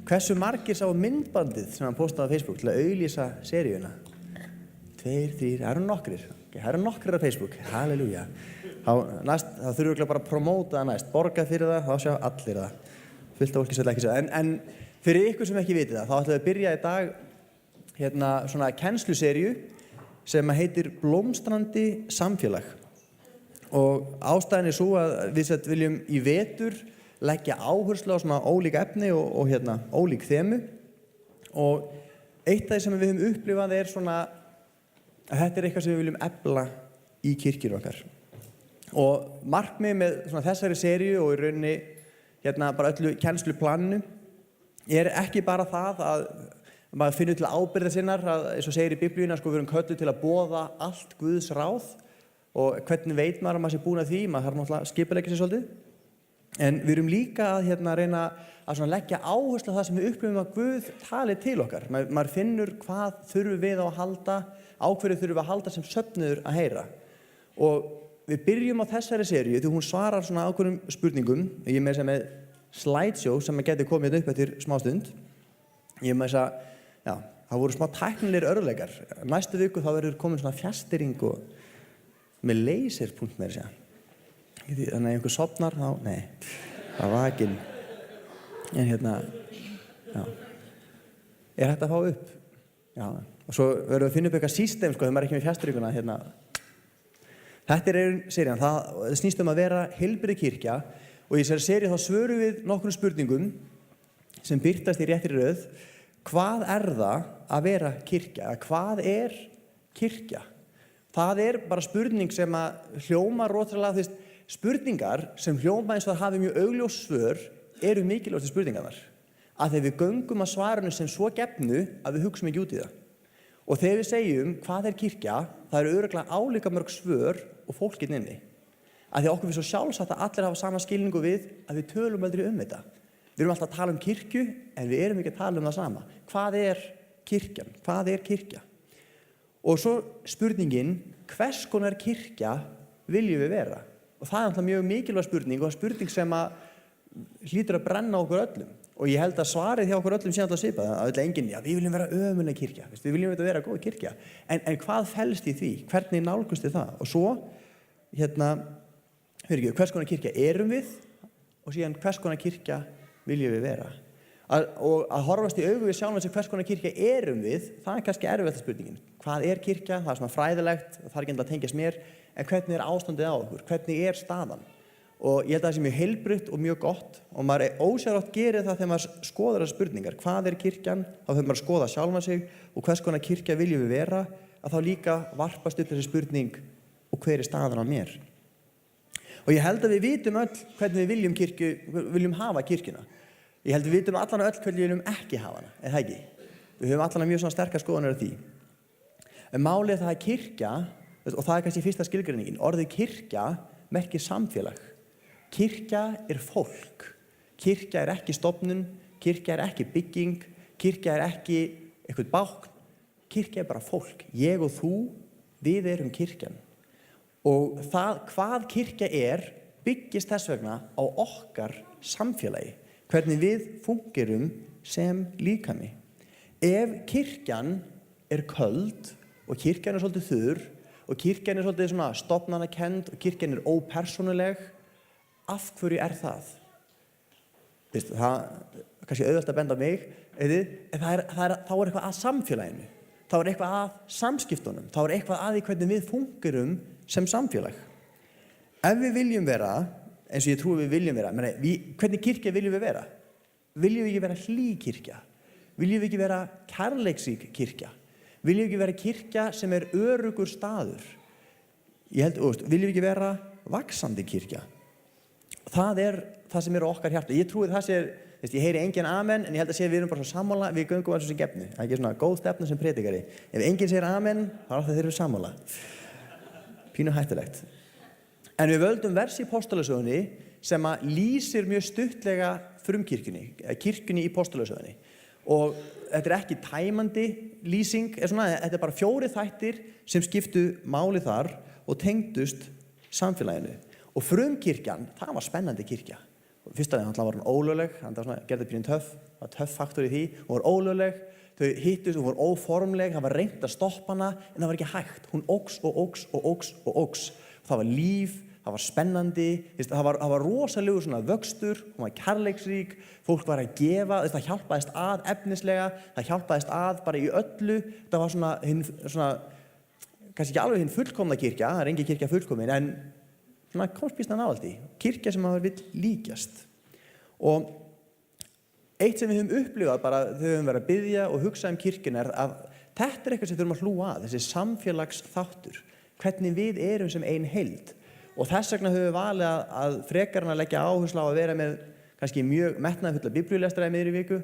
hversu margir sá myndbandið sem hann postaði á Facebook til að auglýsa seríuna? 2, 3, það eru nokkrir. Það eru nokkrir á Facebook. Halleluja. Þá þurfum við bara að promóta það næst, borga fyrir það, þá sjá allir það. Fullt af fólki sem ekki sjá. En fyrir ykkur sem ekki vitið það, þá ætlum við að byrja í dag svona kennsluseríu sem heitir Blómstrandi samfélag. Og ástæðan svo að við viljum í vetur leggja áherslu á svona ólík efni og ólík þemu. Og eitt af því sem við höfum upplifað svona að þetta eitthvað sem við viljum efla í kirkjur okkar. Og markmið með svona þessari seríu og í rauninni bara öllu kennsluplaninu ekki bara það að maður finnur til ábyrgðar sinnar, eins og segir í Biblíunni, við erum kölluð til að boða allt Guðs ráð. Og hvernig veit maður að maður sé búin að því? Maður þarf náttúrulega að skipuleggja sig svolítið. En við erum líka að reyna að leggja áherslu á það sem við upplifum að Guð tali til okkar. Maður finnur hvað þurfum við á að halda, á hverju þurfum við að halda sem söfnuður að heyra. Og við byrjum á þessari seríu því hún svarar svona ákveðnum spurningum. Ég er með slideshow sem geti komið upp eftir smá stund. Ég er með það voru smá tæknilegir örðuleikar. Næstu viku þá verður komin svona fjastýring og með laserpunkt með þessi. Þannig að einhver sofnar þá, nei, það var vakinn. En er hægt að fá upp? Já, og svo verðum við að finna upp eitthvað system, þegar maður ekki með fjastýringuna. Þetta serían, það snýst að vera heilbrigð kirkja og í þessari seríu þá svörum við nokkrum spurningum sem birtast í réttri röð. Hvað það að vera kirkja? Hvað kirkja? Það bara spurning sem að hljóma rótræðlega, spurningar sem hljóma eins og það hafi mjög augljós svör eru mikilvægustu spurningarnar. Að þegar við göngum að svarinu sem svo gefnu að við hugsum ekki út í það. Og þegar við segjum hvað kirkja, það eru örugglega álíka mörg svör og fólk inni. Að því okkur við svo sjálfsagt að allir hafa sama skilningu við að við tölum aldrei þetta. Við erum alltaf að tala kirkju en við erum ekki að tala það sama. Hvað kirkjan? Hvað kirkja? Og svo spurningin, hvers konar kirkja viljum við vera? Og það alltaf mjög mikilvæg spurning og spurning sem að hlýtur að brenna okkur öllum. Og ég held að svarið hjá okkur öllum sé alltaf svipað. Það enginn, við viljum vera ömurleg kirkja. Við viljum vera góð kirkja. En hvað felst í því? Hvernig nálgumst þið það? Og svo hvers konar kirkja erum við og síðan hvers konar kirkja viljum við vera. Og að horfast í augu við sjálfum sig hvers konar kirkja erum við, það er kannski erfiðasta spurningin. Hvað er kirkja? Það er svona fræðilegt, það er ekki að tengjast mér, en hvernig er ástandið á okkur? Hvernig er staðan? Og ég held að það sé mjög heilbrigt og mjög gott og maður ósjálfrátt gerir það þegar maður skoðar þessar spurningar. Hvað er kirkjan? Þá þarf maður að skoða sjálfan sig og hvers konar kirkja viljum við vera, að þá líka varpast upp þessi spurning og hver er staðan á mér? Og ég held að við vitum öll hvernig við viljum hafa kirkjuna. Ég held að við vitum allan öll hvernig við viljum ekki hafa hana, eða ekki? Við höfum allan mjög svona sterkar skoðanir af því. En málið það er kirkja, og það er kannski fyrsta skilgreiningin, orðið kirkja merkir samfélag. Kirkja er fólk. Kirkja er ekki stofnun, kirkja er ekki bygging, kirkja er ekki eitthvað bákn. Kirkja er bara fólk. Ég og þú, við erum kirkjan. Og það hvað kirkja er byggist þess vegna á okkar samfélagi. Hvernig við fungerum sem líkami. Ef kirkjan er köld og kirkjan er svolítið þurr og kirkjan er svolítið svona stofnanakennd og kirkjan er ópersónuleg, af hverju er það? Það er kannski auðvelt að benda á mig, en þá er eitthvað að samfélaginu. Þá er eitthvað að samskiptunum. Þá er eitthvað að því hvernig við fungerum sem samfélag. Ef við viljum vera, eins og ég trúi við viljum vera, hvernig kirkja viljum við vera? Viljum við ekki vera hlý kirkja? Viljum við ekki vera kærleiksrík kirkja? Viljum við ekki vera kirkja sem er öruggur staður? Viljum við ekki vera vaxandi kirkja? Það er það sem er okkar hjarta. Ég trúi það sé, ég heyri engin amen, en ég held að sé við erum bara svo sammála, við göngum eins og sem gefnu. Það er ekki svona góð stefna sem predikari. Ef enginn segir amen, þá er það þeir eru sammála. Pínu hættulegt. En við völdum vers í postulasögunni sem að lýsir mjög stuttlega kirkjunni í postulasögunni. Og þetta er ekki tæmandi lýsing, þetta er bara 4 þættir sem skiptu máli þar og tengdust samfélaginu. Og frumkirkjan, það var spennandi kirkja. Fyrst af því var hún ólögleg, gerði pínu töff, það var töff faktor í því, hún var ólögleg, þau hittust, hún var óformleg, það var reynt að stoppa hana, en það var ekki hægt. Hún óx og óx og óx og óx. Það var líf, það var spennandi, það var rosalegur svona vöxtur, hún var kærleiksrík, fólk var að gefa, það hjálpaðist að efnislega, það hjálpaðist að bara í öllu, það var svona kannski ekki alveg hinn fullkomna kirkja, það er engin kirkja fullkomin, en komst býsna nálægt í, kirkja sem maður vill líkjast. Og eitt sem við höfum upplifað bara þegar við höfum verið að biðja og hugsa kirkjuna er að þetta er eitthvað sem við þurfum að hlúa að, þessi samfélagsþáttur, hvernig við erum sem ein heild. Og þess vegna höfum við valið að frekar en að leggja áherslu á að vera með kannski mjög metnaðarfulla biblíulestara í miðri viku,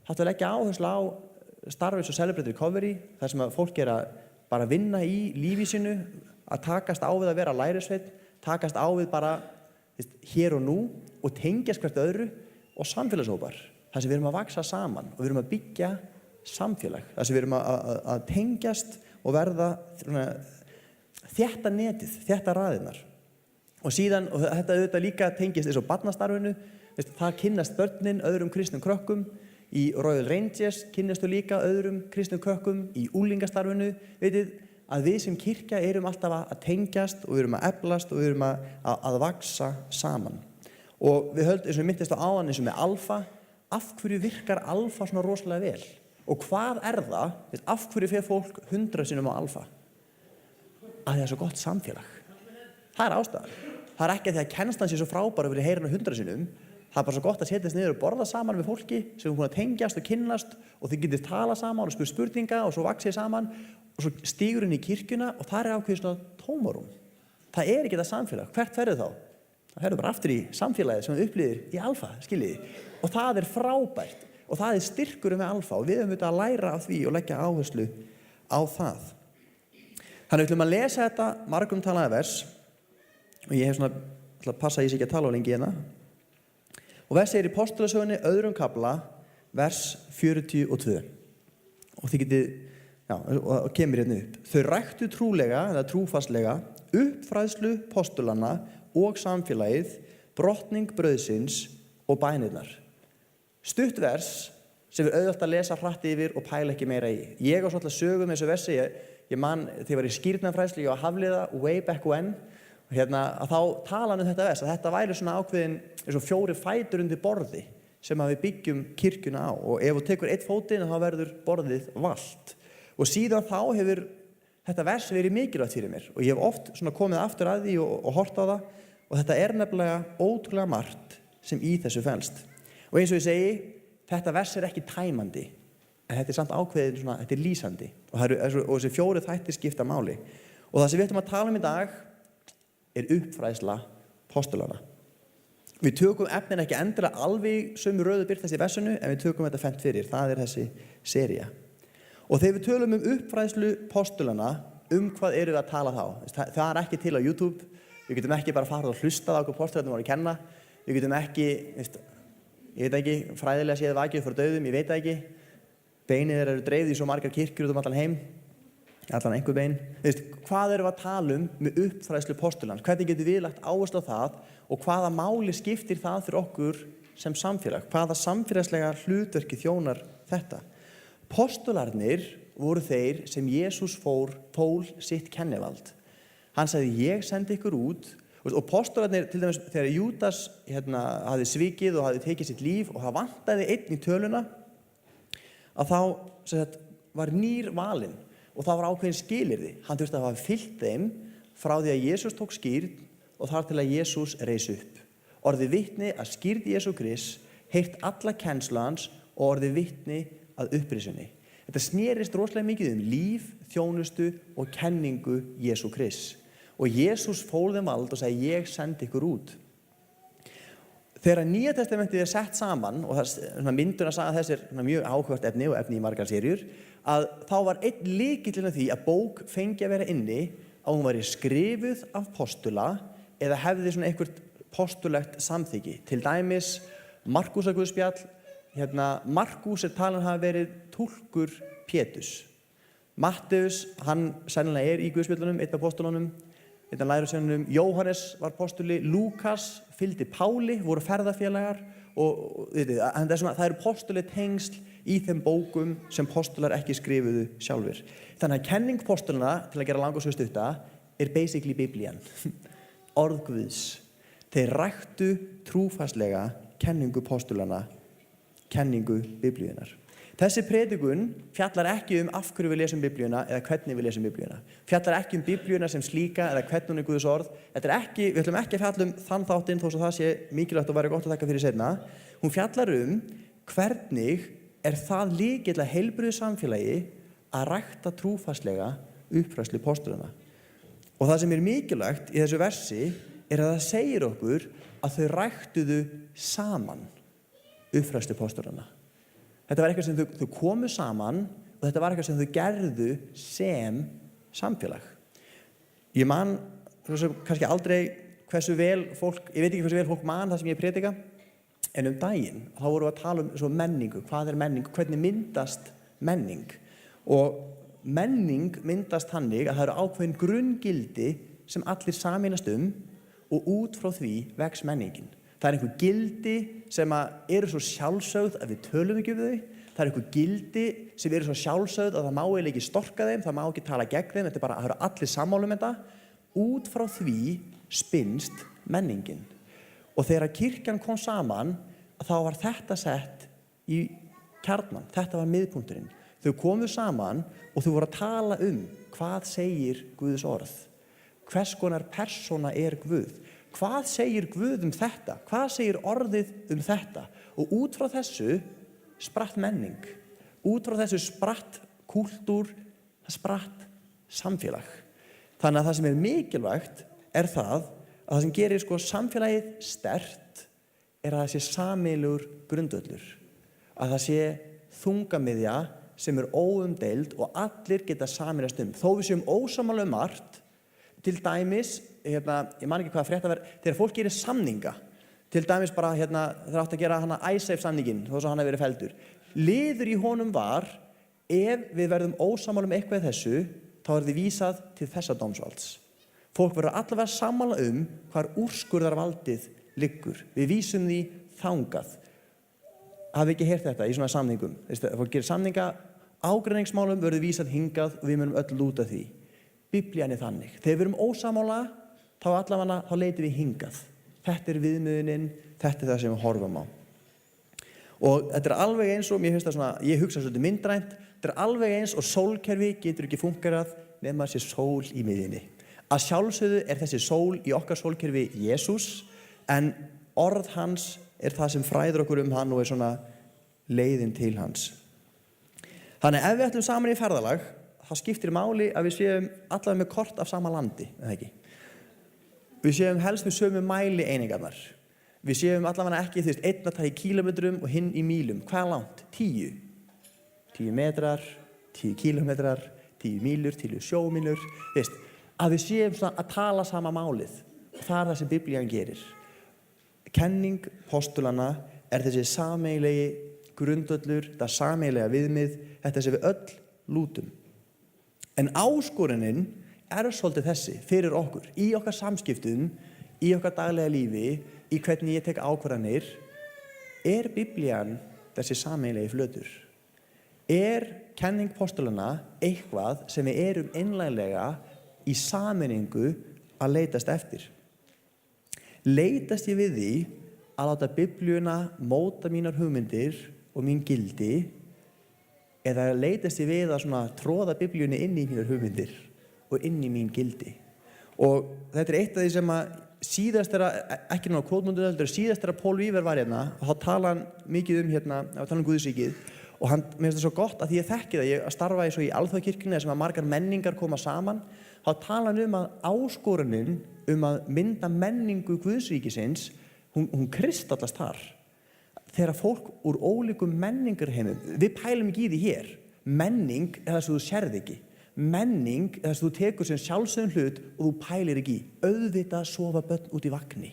þáttu að leggja áherslu á starfis og celebrate recovery, þar sem að fólk er að bara vinna í lífi sínu, að takast á við að vera lærisveinn, takast á við bara hér og nú og tengjast hvert öðru og samfélagshópar. Þar sem við erum að vaxa saman og við erum að byggja samfélag. Þar sem við erum að tengjast og verða þétta netið, þétta raðirnar. Og síðan, og þetta auðvitað líka tengist eins og barnastarfinu, það kynnast börnin öðrum kristnum krökkum, í Royal Rangers kynnastu líka öðrum kristnum krökkum, í úlingastarfinu, að við sem kirkja erum alltaf að tengjast og við erum að eflast og við erum að vaxa saman. Og við höldum, eins og við myndist á áðan eins og með alfa, af hverju virkar alfa svona rosalega vel? Og hvað er það? Af hverju fer fólk 100 sinnum á alfa? Að það er svo gott samfélag. Það er ástæðan. Það er ekki að því að kennslan sé svo frábær og verið heyrin á 100 sinnum. Það er bara svo gott að setjast niður og borða saman með fólki sem er búin að tengjast og kynnast og þið getið tala saman og spurt spurninga og svo vaxið saman og svo stígur inn í kirkjuna og það er ákveðið svona tómarúm. Það er ekki það samfélag. Hvert ferðu þá? Það ferðu bara aftur í samfélagið sem við upplýðir í alfa, skiljiði. Og það er frábært og það er styrkur með alfa og við höfum auðvitað að læra af því og leggja áherslu á það. Þannig við ætlum að lesa þetta margum talaða vers og ég hef svona, ætla að passa að ég sé ekki að tala á lengi hérna. Og versið í Postulasögunni, 2. kafla, vers 42. Og þið getið, og kemur hérna upp. Þau ræktu trúlega, eða trúfastlega, uppfræðslu postulanna og samfélagið, brotning brauðsins og bænirnar. Stutt vers sem við auðvitað að lesa hratt yfir og pæla ekki meira í. Ég á svolítið sögum þessu versi, ég man, þegar ég var í skírnarfræðslu, ég var Hafliða way back when, Að þá tala hann þetta vers, að þetta væri svona ákveðin eins og 4 fætur undir borði sem að við byggjum kirkjuna á, og ef þú tekur 1 fótinn þá verður borðið valt. Og síðan þá hefur þetta vers verið mikilvægt fyrir mér, og ég hef oft svona komið aftur að því og hort á það, og þetta nefnilega ótrúlega margt sem í þessu felst. Og eins og ég segi, þetta vers ekki tæmandi, en þetta samt ákveðin svona, þetta lýsandi, og þessi 4 þættir skipta máli. Og það sem við ætlum að tala í dag uppfræðsla postulana. Við tökum efnin ekki endilega alveg sömu röðu birtast í versinu, en við tökum þetta fennt fyrir. Það þessi sería. Og þegar við tölum uppfræðslu postulana, hvað erum við að tala þá? Það ekki til á YouTube. Við getum ekki bara farið og hlustað á hvað postularnir voru að kenna. Við getum ekki, ég veit ekki, fræðilega séð vakið fyrir dauðum, ég veit það ekki. Beinir eru dreifð í svo margar kirkjur út allan heim. Allan einhver bein. Hvað erum við að tala með uppfræðslu postulans? Hvernig getum við lagt áherslu á það og hvaða máli skiptir það fyrir okkur sem samfélag? Hvaða samfélagslega hlutverki þjónar þetta? Postularnir voru þeir sem Jesús fól sitt kennivald. Hann sagði, ég sendi ykkur út, og postularnir, til dæmis þegar Júdas hafði svikið og hafði tekið sitt líf og það vantaði einn í töluna, að þá var nýr valinn. Og það var ákveðin skilyrði. Hann þurfti að hafa fylgt þeim frá því að Jesús tók skírn og þar til að Jesús reis upp. Orðið vitni að skírn Jesú Krists, heyrt alla kennslu hans og orðið vitni að upprisunni. Þetta snerist rosalega mikið líf, þjónustu og kenningu Jesú Krists. Og Jesús fól þeim vald og sagði, ég sendi ykkur út. Þegar Nýja testamentið sett saman, og mynduna saga þess mjög áhugavert efni og efni í margar seríur, að þá var einn lykillinn af því að bók fengi að vera inni að hún væri skrifuð af postula eða hefði svona eitthvað postulegt samþykki. Til dæmis Markúsarguðspjall, Markús talin hafa verið túlkur Péturs. Matteus, hann sennilega í Guðspjöllunum, einn af postulunum, einn af lærisveinunum. Jóhannes var postuli, Lúkas fylgdi Páli, voru ferðafélagar og það eru postuleg tengsl í þeim bókum sem postular ekki skrifuðu sjálfur. Þannig að kenning postulana, til að gera langa sögu stutta, basically Biblían. Orð Guðs. Þeir ræktu trúfastlega kenningu postulana, kenningu Biblíunar. Þessi predikun fjallar ekki af hverju við lesum Biblíuna eða hvernig við lesum Biblíuna. Fjallar ekki Biblíuna sem slíka eða hvernig hún Guðs orð. Við ætlum ekki að fjalla þann þáttinn þó svo það sé mikilvægt og væri gott að þakka fyrir seinna. Hún fjallar hvernig það lykill að heilbrigðu samfélagi að rækta trúfastlega uppfræðslu postulana. Og það sem mikilvægt í þessu versi að það segir okkur að þau ræktuðu saman uppfræðslu postulana. Þetta var eitthvað sem þau komu saman og þetta var eitthvað sem þau gerðu sem samfélag. Ég man kannski aldrei hversu vel fólk, ég veit ekki hversu vel fólk man það sem ég predika, en daginn þá vorum við að tala svo menningu. Hvað menning? Hvernig myndast menning? Og menning myndast þannig að það eru ákveðin grunngildi sem allir sameinast og út frá því vex menningin. Það einhver gildi sem eru svo sjálfsögð að við tölum ekki þau. Það einhver gildi sem eru svo sjálfsögð að það má eiginlega ekki storka þeim, það má ekki tala gegn þeim, þetta það eru allir sammála þetta. Út frá því spinnst menningin. Og þegar kirkjan kom saman, þá var þetta sett í kjarnan. Þetta var miðpunkturinn. Þau komu saman og þau voru að tala hvað segir Guðs orð. Hvers konar persóna Guð. Hvað segir Guð þetta? Hvað segir orðið þetta? Og út frá þessu spratt menning. Út frá þessu spratt kúltúr, það spratt samfélag. Þannig að það sem mikilvægt það að það sem gerir samfélagið sterkt að það sé sameiginlegur grundvöllur. Að það sé þungamiðja sem óumdeild og allir geta sameinast Þó við séum ósammála margt, til dæmis, ég man ekki hvað frétt að vera, þegar fólk gerir samninga, til dæmis bara, þeir átt að gera iSafe samningin, þó svo hann hefur verið feldur. Liður í honum var, ef við verðum ósammála eitthvað þessu, þá þið vísað til þessa dómsvalds. Fólk verður allavega sammála hvar úrskurðarvaldið liggur. Við vísum því þangað. Hafið ekki heyrt þetta í svona samningum? Fólk gerir samninga, ágreiningsmálum verður vísað hingað og við munum öll lúta því. Biblían þannig. Þegar við erum ósammála, allavega þá leitum við hingað. Þetta viðmiðunin, þetta það sem við horfum á. Og þetta alveg eins og, mér finnst það svona, ég hugsa svolítið myndrænt, þetta alveg eins og sólkerfi getur ekki fungerað nema þessi sól í miðjunni. Að sjálfsögðu þessi sól í okkar sólkerfi Jesús, en orð hans það sem fræðir okkur hann og svona leiðin til hans. Þannig ef við ætlum saman í ferðalag, þá skiptir máli að við séum allavega með kort af sama landi, eða ekki? Við séum helst með sömu mæli einingarnar. Við séum allavega ekki einn að taka í kílómetrum og hinn í mílum. Hvað langt? 10. 10 metrar, 10 kílómetrar, 10 mílur, 10 sjómílur. Að við séum að tala sama málið. Og það það sem Biblían gerir. Kenning postulanna þessi sameiginlegi grundvöllur, það sameiginlega viðmið, þetta sem við öll lútum. En áskorunin svolítið þessi fyrir okkur, í okkar samskiptum, í okkar daglega lífi, í hvernig ég tek ákvarðanir, Biblían þessi sameiginlegi flötur? Kenning postulanna eitthvað sem við erum einlæglega í sameiningu að leitast eftir? Leitast ég við því að láta Biblíuna móta mínar hugmyndir og mín gildi, eða leitast ég við að tróða Biblíunni inn í mínar hugmyndir og inn í mín gildi? Og þetta eitt af því sem að síðast ekki náttúrulega kvótmundur heldur, síðast Paul Weaver var hérna, og þá tala hann mikið Guðsríkið, og mér finnst það svo gott að því ég þekki það, ég starfa í alþjóðakirkjunni sem að margar menningar koma saman, þá tala hann að áskorunin að mynda menningu Guðsríkisins, hún kristallast þar. Þegar fólk úr ólíkum menningarheimum, við pælum ekki í því hér, menning það sem þú sérð ekki, menning það sem þú tekur sem sjálfsögðum hlut og þú pælir ekki í, auðvitað sofa börn út í vagni.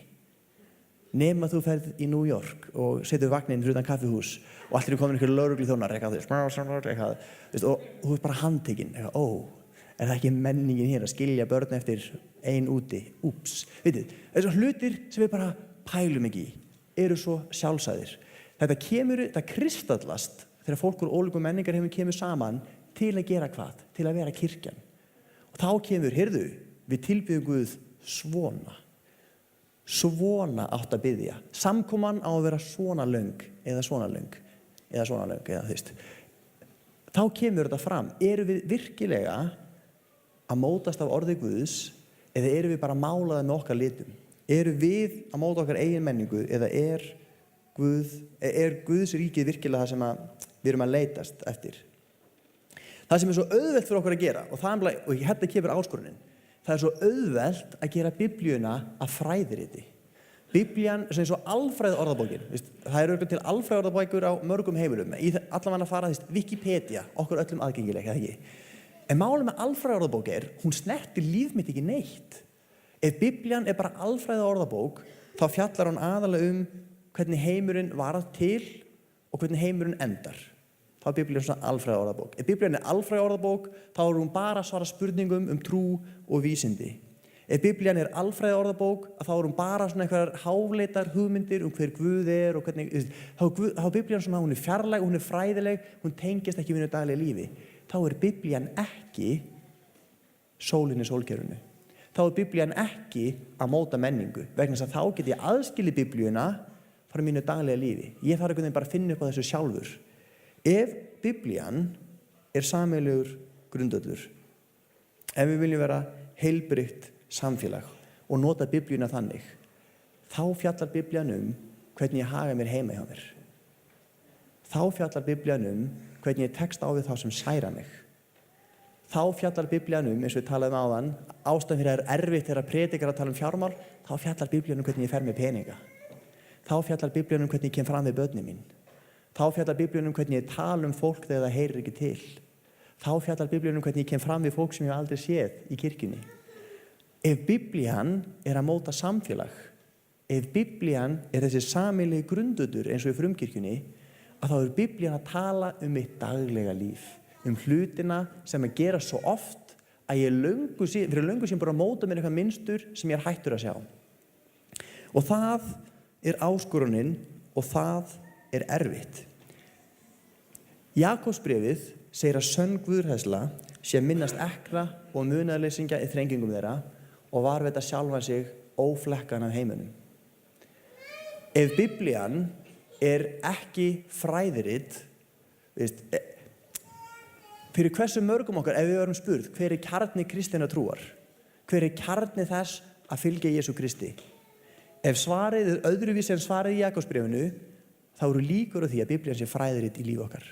Nema þú ferð í New York og setur vagnin fyrir utan kaffihús og allir komin einhverjum lögregluþjónar eitthvað, og þú bara handtekinn, það ekki menningin hér að skilja börn eftir ein úti, úps, þessar hlutir sem við bara pælum ekki í, svo sjálfsagðir. Þetta kristallast þegar fólk úr ólíkum menningarheimum kemur saman til að gera hvað? Til að vera kirkjan. Og þá kemur, við tilbiðjum Guð svona. Svona átt að biðja. Samkoman á að vera svona löng, eða svona löng, eða svona löng, Þá kemur þetta fram. Erum við virkilega að mótast af orði Guðs, eða erum við bara málaði með okkar litum? Erum við að móta okkar eigin menningu, eða Guðs ríkið virkilega það sem við erum að leitast eftir? Það sem svo auðvelt fyrir okkur að gera, og hérna kemur áskorunin, það svo auðvelt að gera Biblíuna að fræðiriti. Biblían er svo alfræði orðabókin. Það örugglega til alfræði orðabækur á mörgum heimilum. Í allavega að fara Wikipedia, okkur öllum aðgengileg, eða ekki? En málið með alfræði orðabók hún snertir líf mitt ekki neitt. Ef Biblían bara alfræði orðabók, þá fjallar hún aðalega hvernig heimurinn varð til og hvernig heimurinn endar. Þá Biblían svona alfræði orðabók. Ef Biblían alfræði orðabók, þá hún bara að svara spurningum trú og vísindi. Ef Biblían alfræði orðabók, þá hún bara svona einhverjar háleitar hugmyndir hver Guð og hvernig, þá Biblían svona, hún fjarlæg, hún fræðileg, hún tengist ekki við daglega lífi. Þá Biblían ekki sólin í sólkerfinu. Þá Biblían ekki að móta menningu, vegna þess að þá get ég aðskilið Biblíuna frá mínu daglega lífi. Ég þarf einhvern veginn bara að finna upp á þessu sjálfur. Ef Biblían sameiginlegur grundvöllur, ef við viljum vera heilbrigt samfélag og nota Biblíuna þannig, þá fjallar Biblían hvernig ég haga mér heima hjá mér. Þá fjallar Biblían hvernig ég tekst á við þá sem særa mig. Þá fjallar Biblían eins og við talaðum áðan, ástæðan fyrir að erfitt að predikar að tala fjármál, þá fjallar Biblían hvernig ég fer með peninga. Þá fjallar Biblían hvernig ég kem fram við börnin mín. Þá fjallar Biblían hvernig ég tala fólk þegar það heyrir ekki til. Þá fjallar Biblían hvernig ég kem fram við fólk sem ég aldrei séð í kirkjunni. Ef Biblían að móta samfélag, ef Biblían þessi sameiginlegi grundvöllur eins og í frumkirkjunni, að þá Biblían að tala mitt daglega líf, hlutina sem að gera svo oft að ég fyrir löngu síðan bara að móta mér eitthvað mynstur sem ég hættur að sjá. Og það áskorunin og það erfitt. Jakobsbréfið segir að sönn guðhræðsla sé að minnast ekra og munaðarleysingja í þrengingum þeirra og varðveita sjálfan sig óflekkan af heiminum. Ef Biblían ekki fræðirit, fyrir hversu mörgum okkar, ef við verum spurð, hver kjarni kristinnar trúar? Hver kjarni þess að fylgja Jesú Kristi? Ef svarið öðruvísi en svarið í Jakobsbréfinu, þá eru líkur á því að Biblían sé fræðirit í lífi okkar.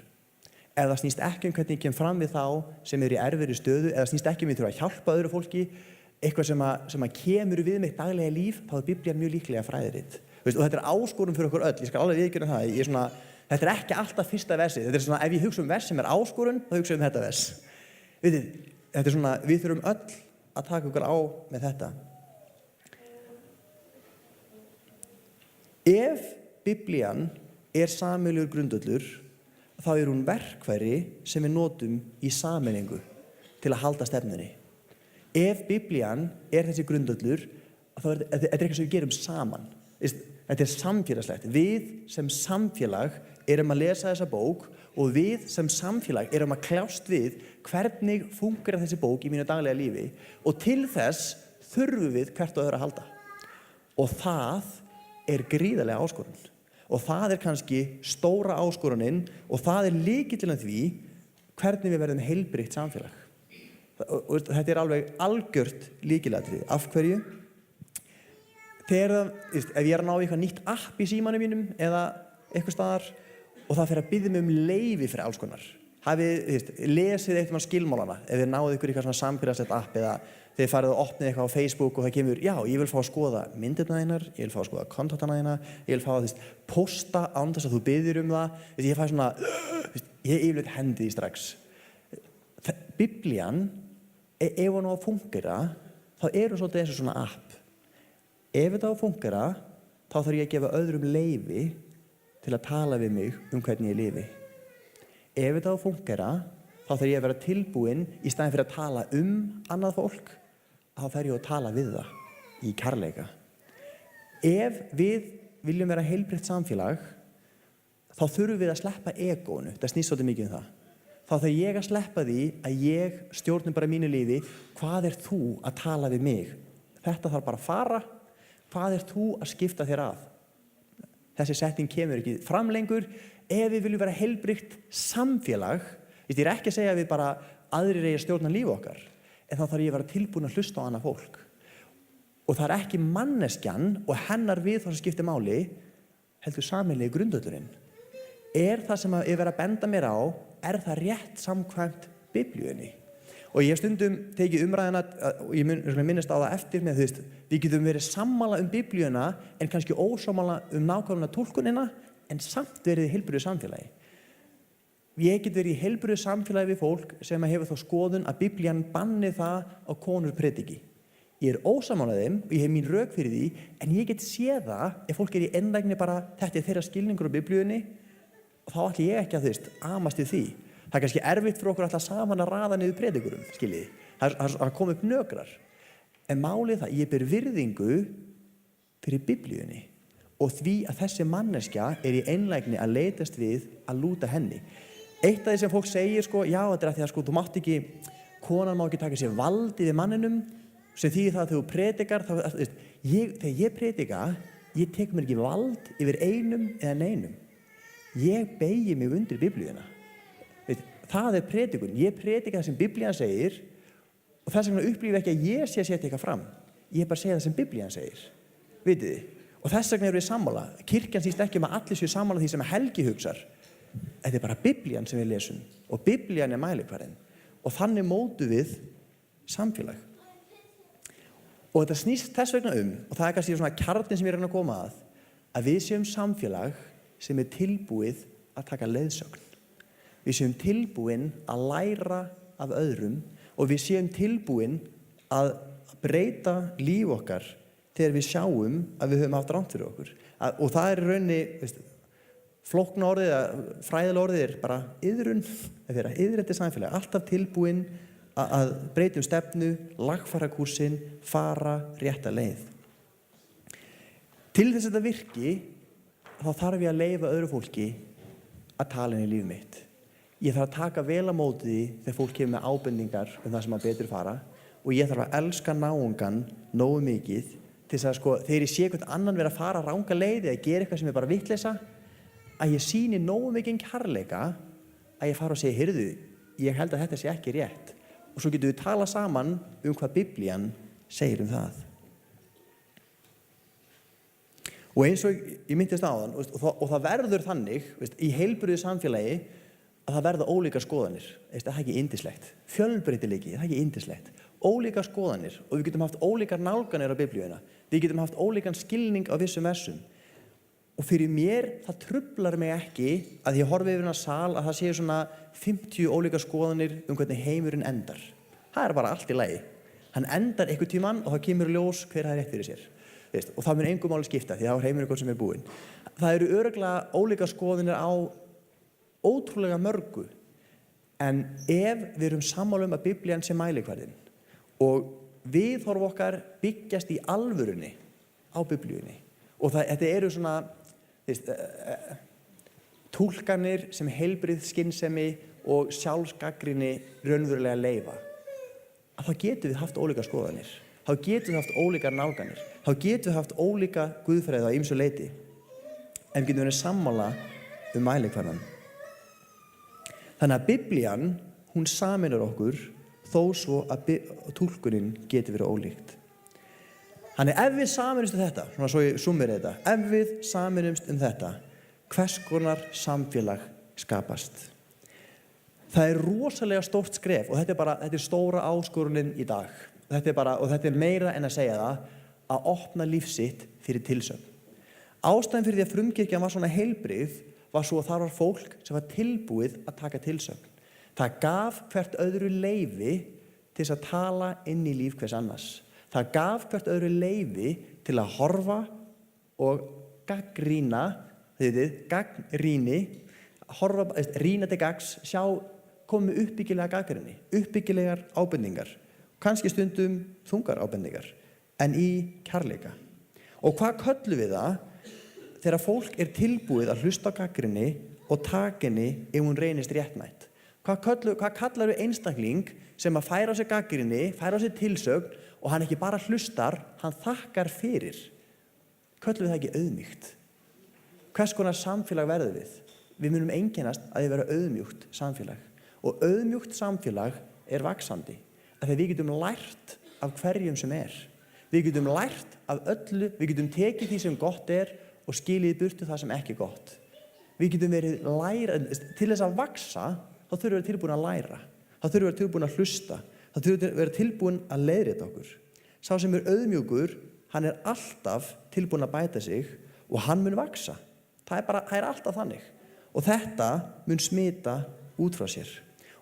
Ef það snýst ekki hvernig ég kem fram við þá sem í erfiðri stöðu, eða snýst ekki ég þurfa að hjálpa öðru fólki, eitthvað sem að kemur við mitt daglega líf, þá Biblían mjög líklega fræðirit. Og þetta áskorun fyrir okkur öll, ég skal alveg viðurkenna það, þetta ekki alltaf fyrsta versið, þetta svona, ef ég hugsa vers sem áskorun, þá hugsa þetta vers. Þetta svona, við þurfum öll að taka okkur á með þetta. Ef Biblían sameiginlegur grundvöllur, þá hún verkfæri sem við notum í sameiningu til að halda stefnunni. Ef Biblían þessi grundvöllur, þá þetta eitthvað sem við gerum saman. Þetta samfélagslegt. Við sem samfélag að lesa þessa bók og við sem samfélag að kljást við hvernig fungerar þessi bók í mínu daglega lífi og til þess þurfum við hvert á öðru að halda. Og það gríðarlega áskorun. Og það kannski stóra áskorunin og það lykillinn að því hvernig við verðum heilbrigt samfélag. Og þetta alveg algjört lykilatriði. Af hverju? Ef ég að ná eitthvað nýtt app í símanum mínum eða eitthvað staðar og það fer að biðja mig leyfi fyrir alls konar. Hafið lesið eitthvað skilmálana ef þið náðu ykkur eitthvað svona samfélagslegt app eða þið farið að opna eitthvað á Facebook og það kemur, já, ég vil fá að skoða myndirnar þínar, ég vil fá að skoða kontaktana þína, ég vil fá að posta án þess að þú biðjir það. Ég fæ svona, ég yfirleitt hendi því strax. Biblían, ef hún á að fungera, þá hún svolítið eins og svona app. Ef þetta á að fungera, þá þarf ég að gefa öðrum leyfi til að tala við mig hvernig ég lifi. Ef þetta á að fungera, þá þarf ég að vera tilbúinn í staðinn fyrir að tala annað fólk, þá þarf ég að tala við það í kærleika. Ef við viljum vera heilbrigt samfélag, þá þurfum við að sleppa egónu. Það snýst svolítið mikið það. Þá þarf ég að sleppa því að ég stjórnum bara mínu lífi. Hvað þú að tala við mig? Þetta þarf bara að fara. Hvað þú að skipta þér að? Þessi setting kemur ekki fram lengur. Ef við viljum vera heilbrigt samfélag, ég ekki að segja að við bara aðrir að stjórna líf okkar, en þá þarf ég að vera tilbúin að hlusta á annað fólk. Og það ekki manneskjan og hennar viðhorf sem skiptir máli, heldur sameiginlegi grundvöllurinn. Það sem ég verið að benda mér á, það rétt samkvæmt Biblíunni? Og ég hef stundum tekið umræðina, og ég minnist á það eftir með við getum verið sammála Biblíuna en kannski ósammála nákvæmlega túlkunina, en samt verið í heilbrigðu samfélagi. Ég get verið í heilbrigðu samfélagi við fólk sem hefur þá skoðun að Biblían banni það að konur prediki. Ég ósammála þeim og ég hef mín rök fyrir því, en ég get séð það ef fólk í einlægni bara þetta þeirra skilningur á Biblíunni, og þá ætla ég ekki að amast við því. Það kannski erfitt fyrir okkur alltaf saman að raða niður predikurum, skiljiði. Það kom upp nökrar. En málið það, ég ber virðingu fyrir Biblíunni og því að þessi manneskja í einlægni að leitast við að lúta henni. Eitt af því sem fólk segir, já, þetta að því að þú mátt ekki, konan má ekki taka sér vald yfir manninum, sem þýðir það að þegar þú predikar, þegar ég predika, ég tek mér ekki vald yfir einum eða neinum. Ég beygi mig undir Biblíuna. Það predikun. Ég predika það sem Biblían segir og þess vegna upplífi ekki að ég sé að setja eitthvað fram. Ég bara segja það sem Biblían segir. Vitið þið? Og þess vegna erum við sammála. Kirkjan snýst ekki að allir séu sammála því sem Helgi hugsar. Þetta bara Biblían sem við lesum og Biblían mælikvarðinn. Og þannig mótum við samfélag. Og þetta snýst þess vegna og það kannski svona kjarninn sem ég reyna að koma að við séum samfélag sem tilbúið að taka leiðsögn. Við séum tilbúin að læra af öðrum og við séum tilbúin að breyta líf okkar þegar við sjáum að við höfum haft rangt fyrir okkur. Og það í rauninni, flókna orðið, fræðilega orðið bara iðrun, iðrætti samfélag, alltaf tilbúin að breyta stefnu, lagfæra kúrsinn, fara rétta leið. Til þess að þetta virki, þá þarf ég að leyfa öðru fólki að tala inn í líf mitt. Ég þarf að taka vel á móti því þegar fólk kemur með ábendingar það sem betur fara og ég þarf að elska náungan nógu mikið til þess að sko, þegar ég sé einhvern annan vera að fara ranga leið eða gera eitthvað sem bara vitleysa, að ég sýni nógu mikinn kærleika að ég fara og segja, heyrðu, ég held að þetta sé ekki rétt. Og svo getum við talað saman hvað Biblían segir það. Og eins og ég myndist á þann, og það verður þannig, í heilbrigðu samfélagi, að það verða ólíkar skoðanir. Það er ekki yndislegt. Fjölbreytileiki, það er ekki yndislegt. Ólíkar skoðanir, og við getum haft ólíkar nálganir á Biblíuna. Við getum haft ólíkan skilning á vissum versum. Og fyrir mér, það truflar mig ekki að ég horfi yfir þennan sal að það séu svona 50 ólíkar skoðanir hvernig heimurinn endar. Það er bara allt í lagi. Hann endar einhvern tímann og það kemur ljós hver það er rétt fyrir sér. Og það mun engu máli skipta því það er heimurinn eitthvað sem er búinn. Það eru örugglega ólíkar skoðanir á ótrúlega mörgu. En ef við erum sammála að Biblían sé mælikvarðinn og viðhorf okkar byggjast í alvörunni á Biblíunni og þetta eru svona túlkanir sem heilbrigð skynsemi og sjálfsgagnrýni raunverulega leyfa, að þá getum við haft ólíkar skoðanir, þá getum við haft ólíkar nálganir, þá getum við haft ólíka guðfræði á ýmsu leyti, en við getum verið sammála mælikvarðann. Þannig að Biblían, hún sameinar okkur þó svo að túlkunin geti verið ólíkt. Þannig ef við sameinumst þetta, svona svo ég summeri þetta, ef við sameinumst þetta, hvers konar samfélag skapast? Það er rosalega stórt skref og þetta er stóra áskorunin í dag. Þetta er meira en að segja það, að opna líf sitt fyrir tilsögn. Ástæðan fyrir því að frumkirkjan var svona heilbrigð var svo að þar var fólk sem var tilbúið að taka tilsögn. Það gaf hvert öðru leyfi til þess að tala inn í líf hvers annars. Það gaf hvert öðru leyfi til að horfa og gaggrýna, rýna til gagns, sjá, koma með uppbyggilega gagnrýni, uppbyggilegar ábendingar, kannski stundum þungar ábendingar, en í kærleika. Og hvað köllum við það þegar fólk er tilbúið að hlusta á gagnrýni og taka henni ef hún reynist réttmætt? Hvað kallar við einstakling sem að færa á sig gagnrýni, færa á sig tilsögn og hann ekki bara hlustar, hann þakkar fyrir? Köllum við það ekki auðmýkt? Hvers konar samfélag verður við? Við munum einkennast að þið vera auðmjúkt samfélag. Og auðmjúkt samfélag er vaxandi. Af því við getum lært af hverjum sem er. Við getum lært af öllu, við getum tekið því sem gott er og skilið í burtu það sem ekki er gott. Við getum verið til þess að vaxa, þá þurfum við að vera tilbúin að læra. Þá þurfum við að vera tilbúin að hlusta. Þá þurfum við að vera tilbúin að leiðrétta okkur. Sá sem er auðmjúkur, hann er alltaf tilbúin að bæta sig og hann mun vaxa. Það er alltaf þannig. Og þetta mun smita út frá sér.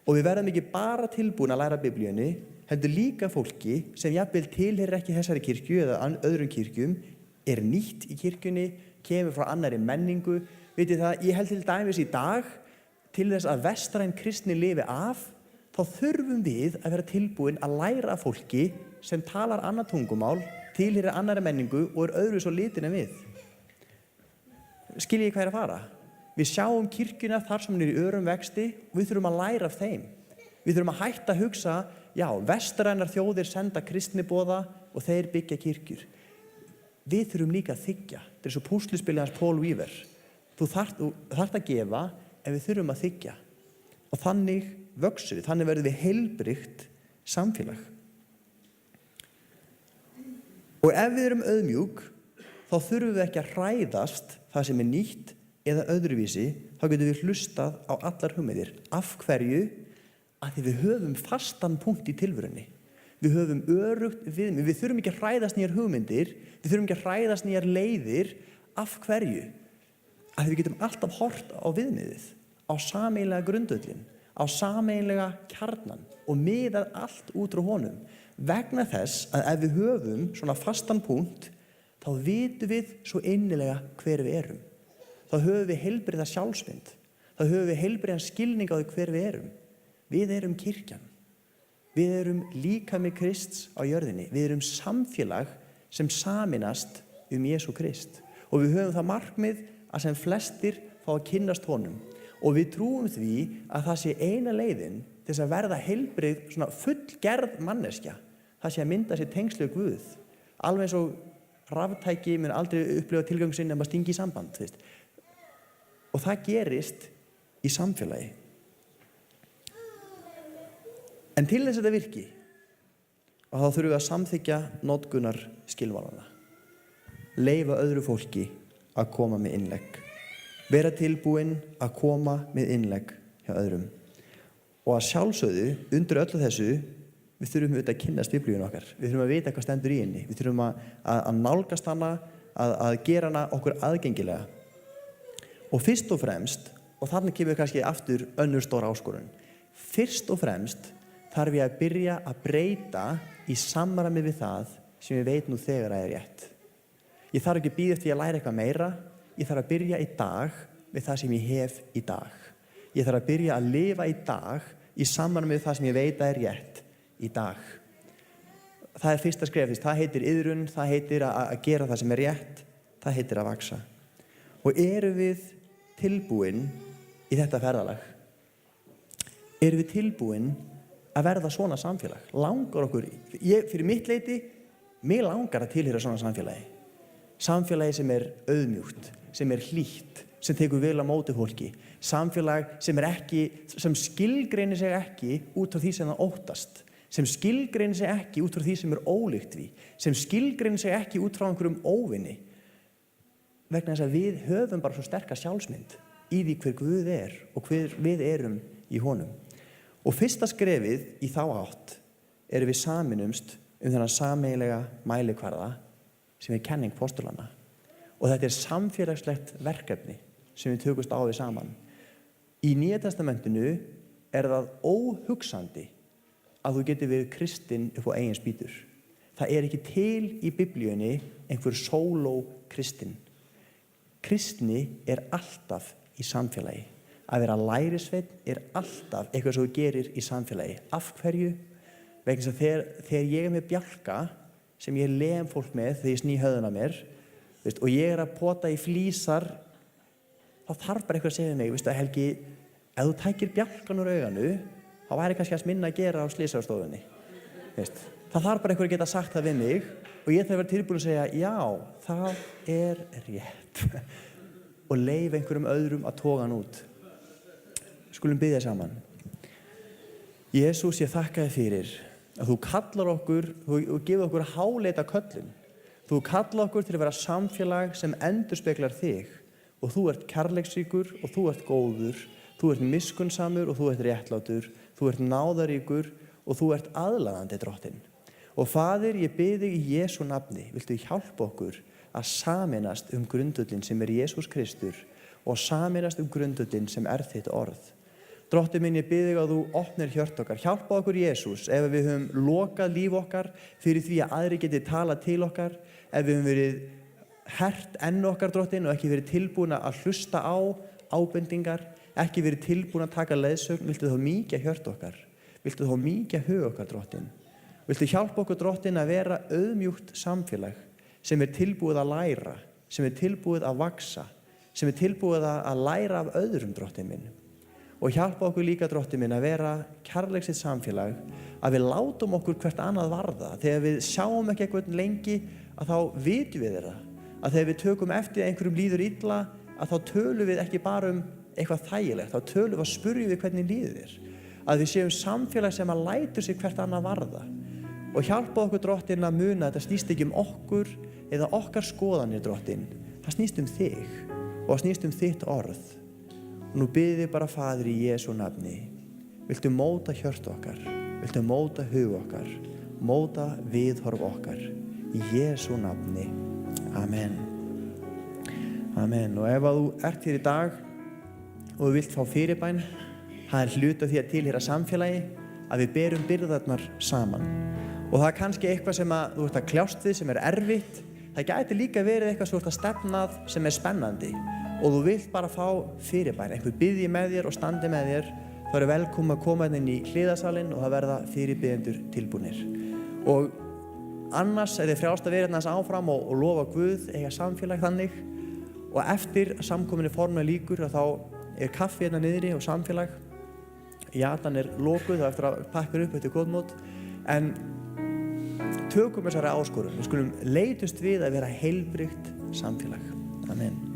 Og við verðum ekki bara tilbúin að læra Biblíunni, heldur líka fólki sem jafnvel tilheyrir ekki þessari kirkju eða öðrum kirkjum, er nýtt í kirkjunni, kemur frá annarri menningu. Vitið það, ég held til dæmis í dag, til þess að vestræn kristni lifi af, þá þurfum við að vera tilbúin að læra af fólki sem talar annað tungumál, tilheyrir annarri menningu og er öðru svo litin en við. Skiljið hvað er að fara? Við sjáum kirkjuna þar sem hún er í örum vexti og við þurfum að læra af þeim. Við þurfum að hætta að hugsa, já, vestrænar þjóðir senda kristniboða og þeir byggja kirkjur. Við þurfum líka að þiggja. Þetta er svo púsluspilið hans Paul Weaver. Þú þarft að gefa en við þurfum að þiggja. Og þannig vöxum við, þannig verðum við heilbrigt samfélag. Og ef við erum auðmjúk, þá þurfum við ekki að hræðast það sem er nýtt eða öðruvísi, þá getum við hlustað á allar hugmyndir. Af hverju? Af því við höfum fastan punkt í tilverunni. Við höfum örugt viðmið. Við þurfum ekki að hræðast nýjar hugmyndir, við þurfum ekki að hræðast nýjar leiðir. Af hverju? Af því við getum alltaf horft á viðmiðið, á sameiginlega grundvöllin, á sameiginlega kjarnan og miðað allt út frá honum. Vegna þess að ef við höfum svona fastan punkt, þá vitum við svo innilega hver við erum. Þá höfum við heilbrigða sjálfsmynd. Þá höfum við heilbrigðan skilning á því hver við erum. Við erum kirkjan. Við erum líkami Krists á jörðinni. Við erum samfélag sem sameinast Jesú Krist. Og við höfum það markmið að sem flestir fá að kynnast honum. Og við trúum því að það sé eina leiðin til þess að verða heilbrigð, svona fullgerð manneskja. það sé að mynda sér tengslu við Guð. Alveg eins og raftæki mun aldrei upplifa tilgang sinn ef maður stingi í samband, veist. Og það gerist í samfélagi. En til þess að þetta virki, og þá þurfum við að samþykkja notkunar skilmálana. Leyfa öðru fólki að koma með innlegg. Vera tilbúin að koma með innlegg hjá öðrum. Og að sjálfsögðu, undir öllu þessu, við þurfum auðvitað að kynnast Biblíun okkar. Við þurfum að vita hvað stendur í henni. Við þurfum að nálgast hana, að gera hana okkur aðgengilega. Og fyrst og fremst, og þarna kemur kannski aftur önnur stór áskorun, fyrst og fremst þarf ég að byrja að breyta í samræmi við það sem ég veit nú þegar að er rétt. Ég þarf ekki að bíða eftir að læra eitthvað meira, ég þarf að byrja í dag við það sem ég hef í dag. Ég þarf að byrja að lifa í dag í samræmi við það sem ég veit að er rétt í dag. Það er fyrsta skrefis, það heitir iðrun, það heitir að gera það sem er rétt, það heitir að vaxa. Og erum við tilbúin í þetta ferðalag? Erum við tilbúin að verða svona samfélag? Langar okkur, fyrir mitt leyti, mig langar að tilheyra svona samfélagi. Samfélagi sem er auðmjúkt, sem er hlýtt, sem tekur vel á móti fólki. Samfélag sem skilgreinir sig ekki út frá því sem það óttast. Sem skilgreinir sig ekki út frá því sem er ólíkt því. Sem skilgreinir sig ekki út frá einhverjum óvinni. Vegna þess að við höfum bara svo sterka sjálfsmynd í því hver Guð er og hver við erum í honum. Og fyrsta skrefið í þá átt erum við saminumst þennan sameiginlega mælikvarða sem er kenning postulanna. Og þetta er samfélagslegt verkefni sem við tökumst á við saman. Í Nýja testamentinu er það óhugsandi að þú getur verið kristinn upp á eigin spýtur. Það er ekki til í Biblíunni einhver sóló kristinn. Kristni er alltaf í samfélagi. Að vera lærisveinn er alltaf eitthvað sem þú gerir í samfélagi. Af hverju? Vegna þess að þegar ég er með bjálka sem ég lem fólk með þegar ég sný höfðun að mér, veist, og ég er að pota í flísar, þá þarf bara eitthvað að segja mig, veist, að Helgi, ef þú tækir bjálkan úr auganu, þá væri kannski að minna að gera á slysarstofunni. Veist, það þarf bara eitthvað að geta sagt það við mig og ég þarf að vera tilbúin að segja, já, það er rétt og leyfa einhverjum öðrum að toga hann út. Skulum biðja saman. Jesús, ég þakka þér fyrir að þú kallar okkur og gefur okkur háleita köllun. Þú kallar okkur til að vera samfélag sem endurspeglar þig og þú ert kærleiksríkur og þú ert góður, þú ert miskunnsamur og þú ert réttlátur, þú ert náðaríkur og þú ert aðlaðandi drottinn. Og Faðir, ég bið þig í Jesú nafni, viltu hjálpa okkur að sameinast grundvöllinn sem er Jesús Kristur og sameinast grundvöllinn sem er þitt orð. Drottinn minn, ég bið þig að þú opnir hjört okkar. Hjálpa okkur, Jesús, ef við höfum lokað líf okkar fyrir því að aðri geti talað til okkar, ef við höfum verið hert enn okkar, Drottinn, og ekki verið tilbúin að hlusta á ábendingar, ekki verið tilbúin að taka leiðsögn, viltu þá mýkja hjört okkar? Viltu þá mýkja hug okkar, Drottinn? Viltu hjálpa okkur, Drottinn, að vera auðmjúkt samfélag sem er tilbúið að læra, sem er tilbúið að vaxa, sem er tilbúið að læra af öðrum, Drottinn minn. Og hjálpa okkur líka, Drottinn minn, að vera kærleiksitt samfélag, að við látum okkur hvert annað varða. Þegar við sjáum ekki eitthvað lengi, að þá vitum við það. Að þegar við tökum eftir að einhverjum líður illa, að þá tölum við ekki bara eitthvað þægilegt, þá tölum við að spyrja við hvernig líður þér. Að við séum samfélag sem að lætur sig hvert annað varða. Og hjálpa okkur, Drottinn, að muna að þetta snýst ekki okkur eða okkar skoðanir, Drottinn. Það snýst þig og það snýst þitt orð. Og nú bið ég bara, Faðir, í Jesú nafni, viltu móta hjört okkar, viltu móta hug okkar, móta viðhorf okkar, í Jesú nafni. Amen. Amen. Og ef þú ert hér í dag og þú vilt fá fyrirbæn, það er hluti af því að tilheyra samfélagi, að við berum byrðarnar saman. Og það er kannski eitthvað sem þú ert að kljást við, sem er erfitt. Það gæti líka verið eitthvað sem þú ert að stefna að sem er spennandi. Og þú vilt bara fá fyrirbæn, einhver biðji með þér og standi með þér, þá eru velkomin að koma inn í hliðarsalinn og það verða fyrirbiðjendur tilbúnir. Og annars er þið frjálst að vera þess áfram og lofa Guð, eiga samfélag þannig. Og eftir samkominni formlega líkur, þá er kaffi hérna niðri og samfélag. Jatan er lokuð, það eftir að pakka upp eftir góðmót. En tökum þessari áskorun. Við skulum leitast við að vera heilbrigt samfélag. Amen.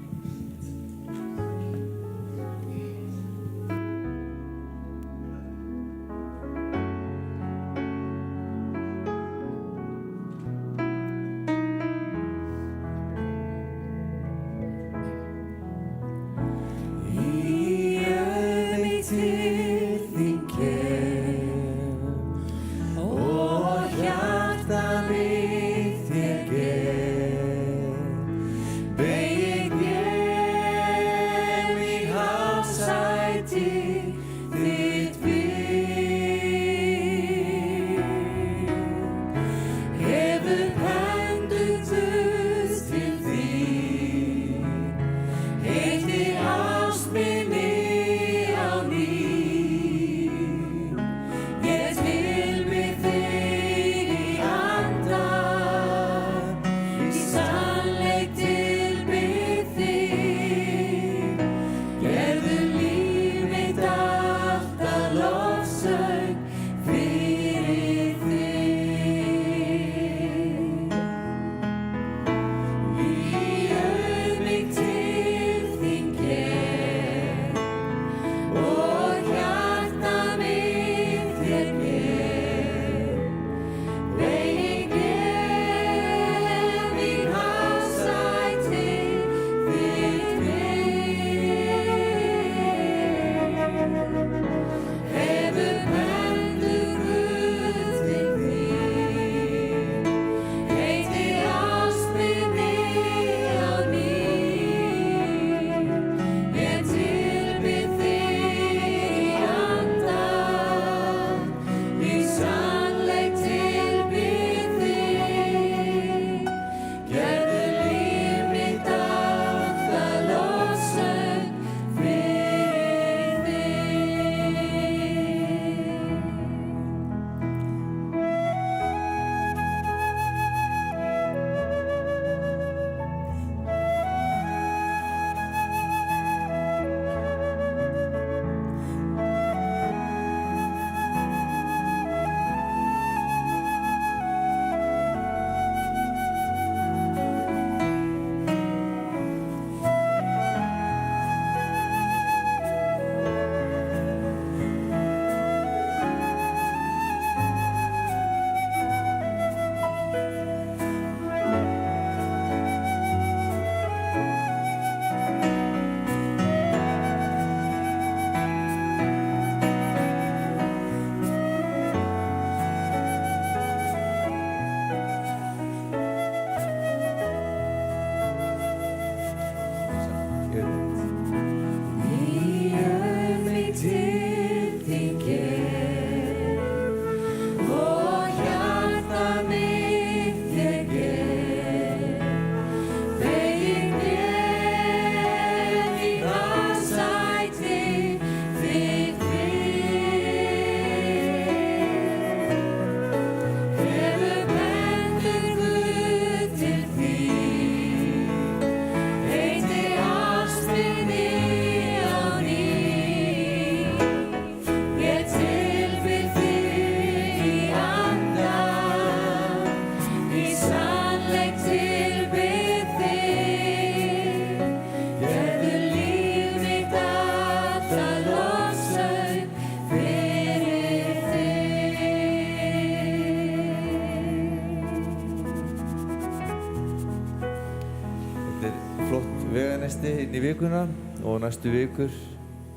veganesti inn í vikuna og næstu vikur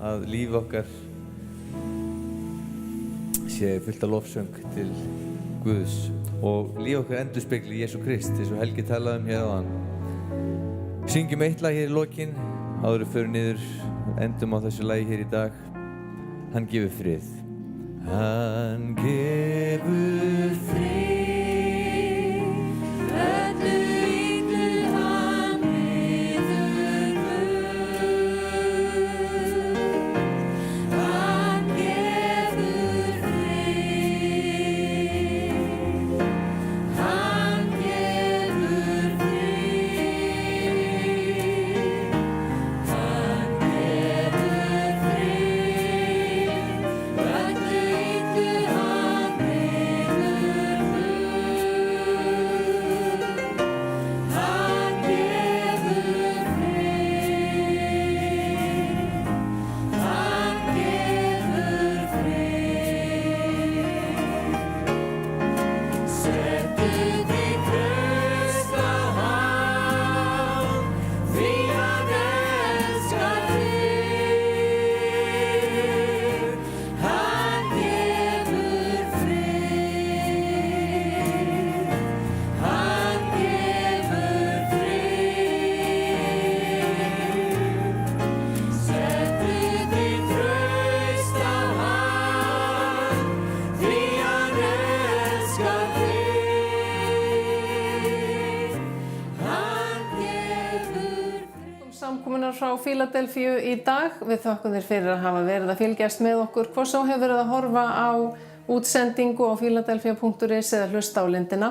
að líf okkar sé fullt af lofsöng til Guðs og líf okkar endurspegli Jesú Krist eins og Helgi talaði hér áðan. Syngjum eitt lag hér í lokin áður við förum niður, endum á þessu lagi hér í dag. Hann gefur frið. Hann gefur frið. Samkomunar frá Fíladelfíu í dag. Við þökkum þér fyrir að hafa verið að fylgjast með okkur. Hvort svo hefur verið að horfa á útsendingu á filadelfia.is eða hlusta á lindina.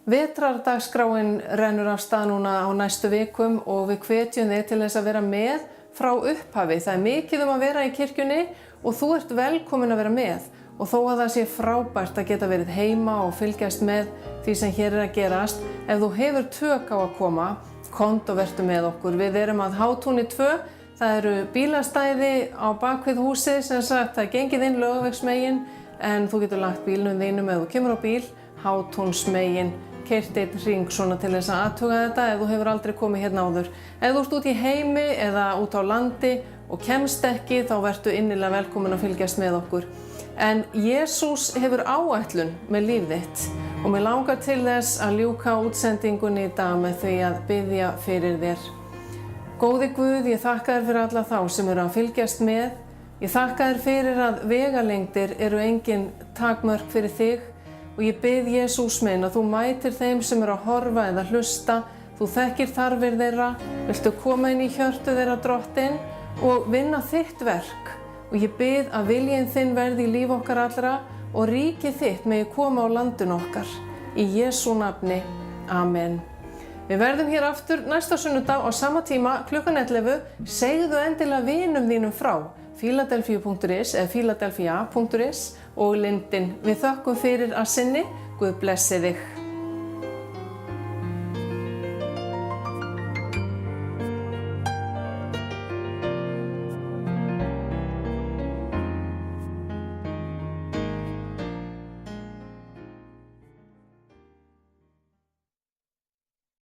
Vetrardagskráin rennur af stað núna á næstu vikum og við hvetjum þig til þess að vera með frá upphafi. Það er mikið að vera í kirkjunni og þú ert velkomin að vera með. Og þó að það sé frábært að geta verið heima og fylgjast með því sem hér er að gerast, ef þú hefur tök á að koma, komdu og vertu með okkur. Við erum að Hátúni 2, það eru bílastæði á bakvið húsið, sem sagt það er gengið inn Laugavegsmegin, en þú getur lagt bílnum þínum ef þú kemur á bíl, Hátúnsmegin, keyrt einn hring svona til þess að athuga þetta ef þú hefur aldrei komið hérna áður. Ef þú ert út í heimi eða út á landi og kemst ekki, þá vertu innilega velkomin að fylgjast með okkur. En Jesús hefur áætlun með líf þitt og mig langar til þess að ljúka útsendingunni í dag með því að biðja fyrir þér. Góði Guð, ég þakka þér fyrir alla þá sem eru að fylgjast með. Ég þakka þér fyrir að vegalengdir eru engin takmörk fyrir þig og ég bið Jesús minn að þú mætir þeim sem eru að horfa eða hlusta. Þú þekkir þarfir þeirra, viltu koma inn í hjörtu þeirra Drottinn og vinna þitt verk. Og ég bið að viljinn þinn verði í líf okkar allra og ríki þitt megi koma á landin okkar. Í Jesú nafni. Amen. Við verðum hér aftur næsta sunnudag á sama tíma klukkan 11. Segðu endilega vinum þínum frá filadelfia.is eða filadelfia.is og lindin. Við þökkum fyrir að sinni. Guð blessi þig.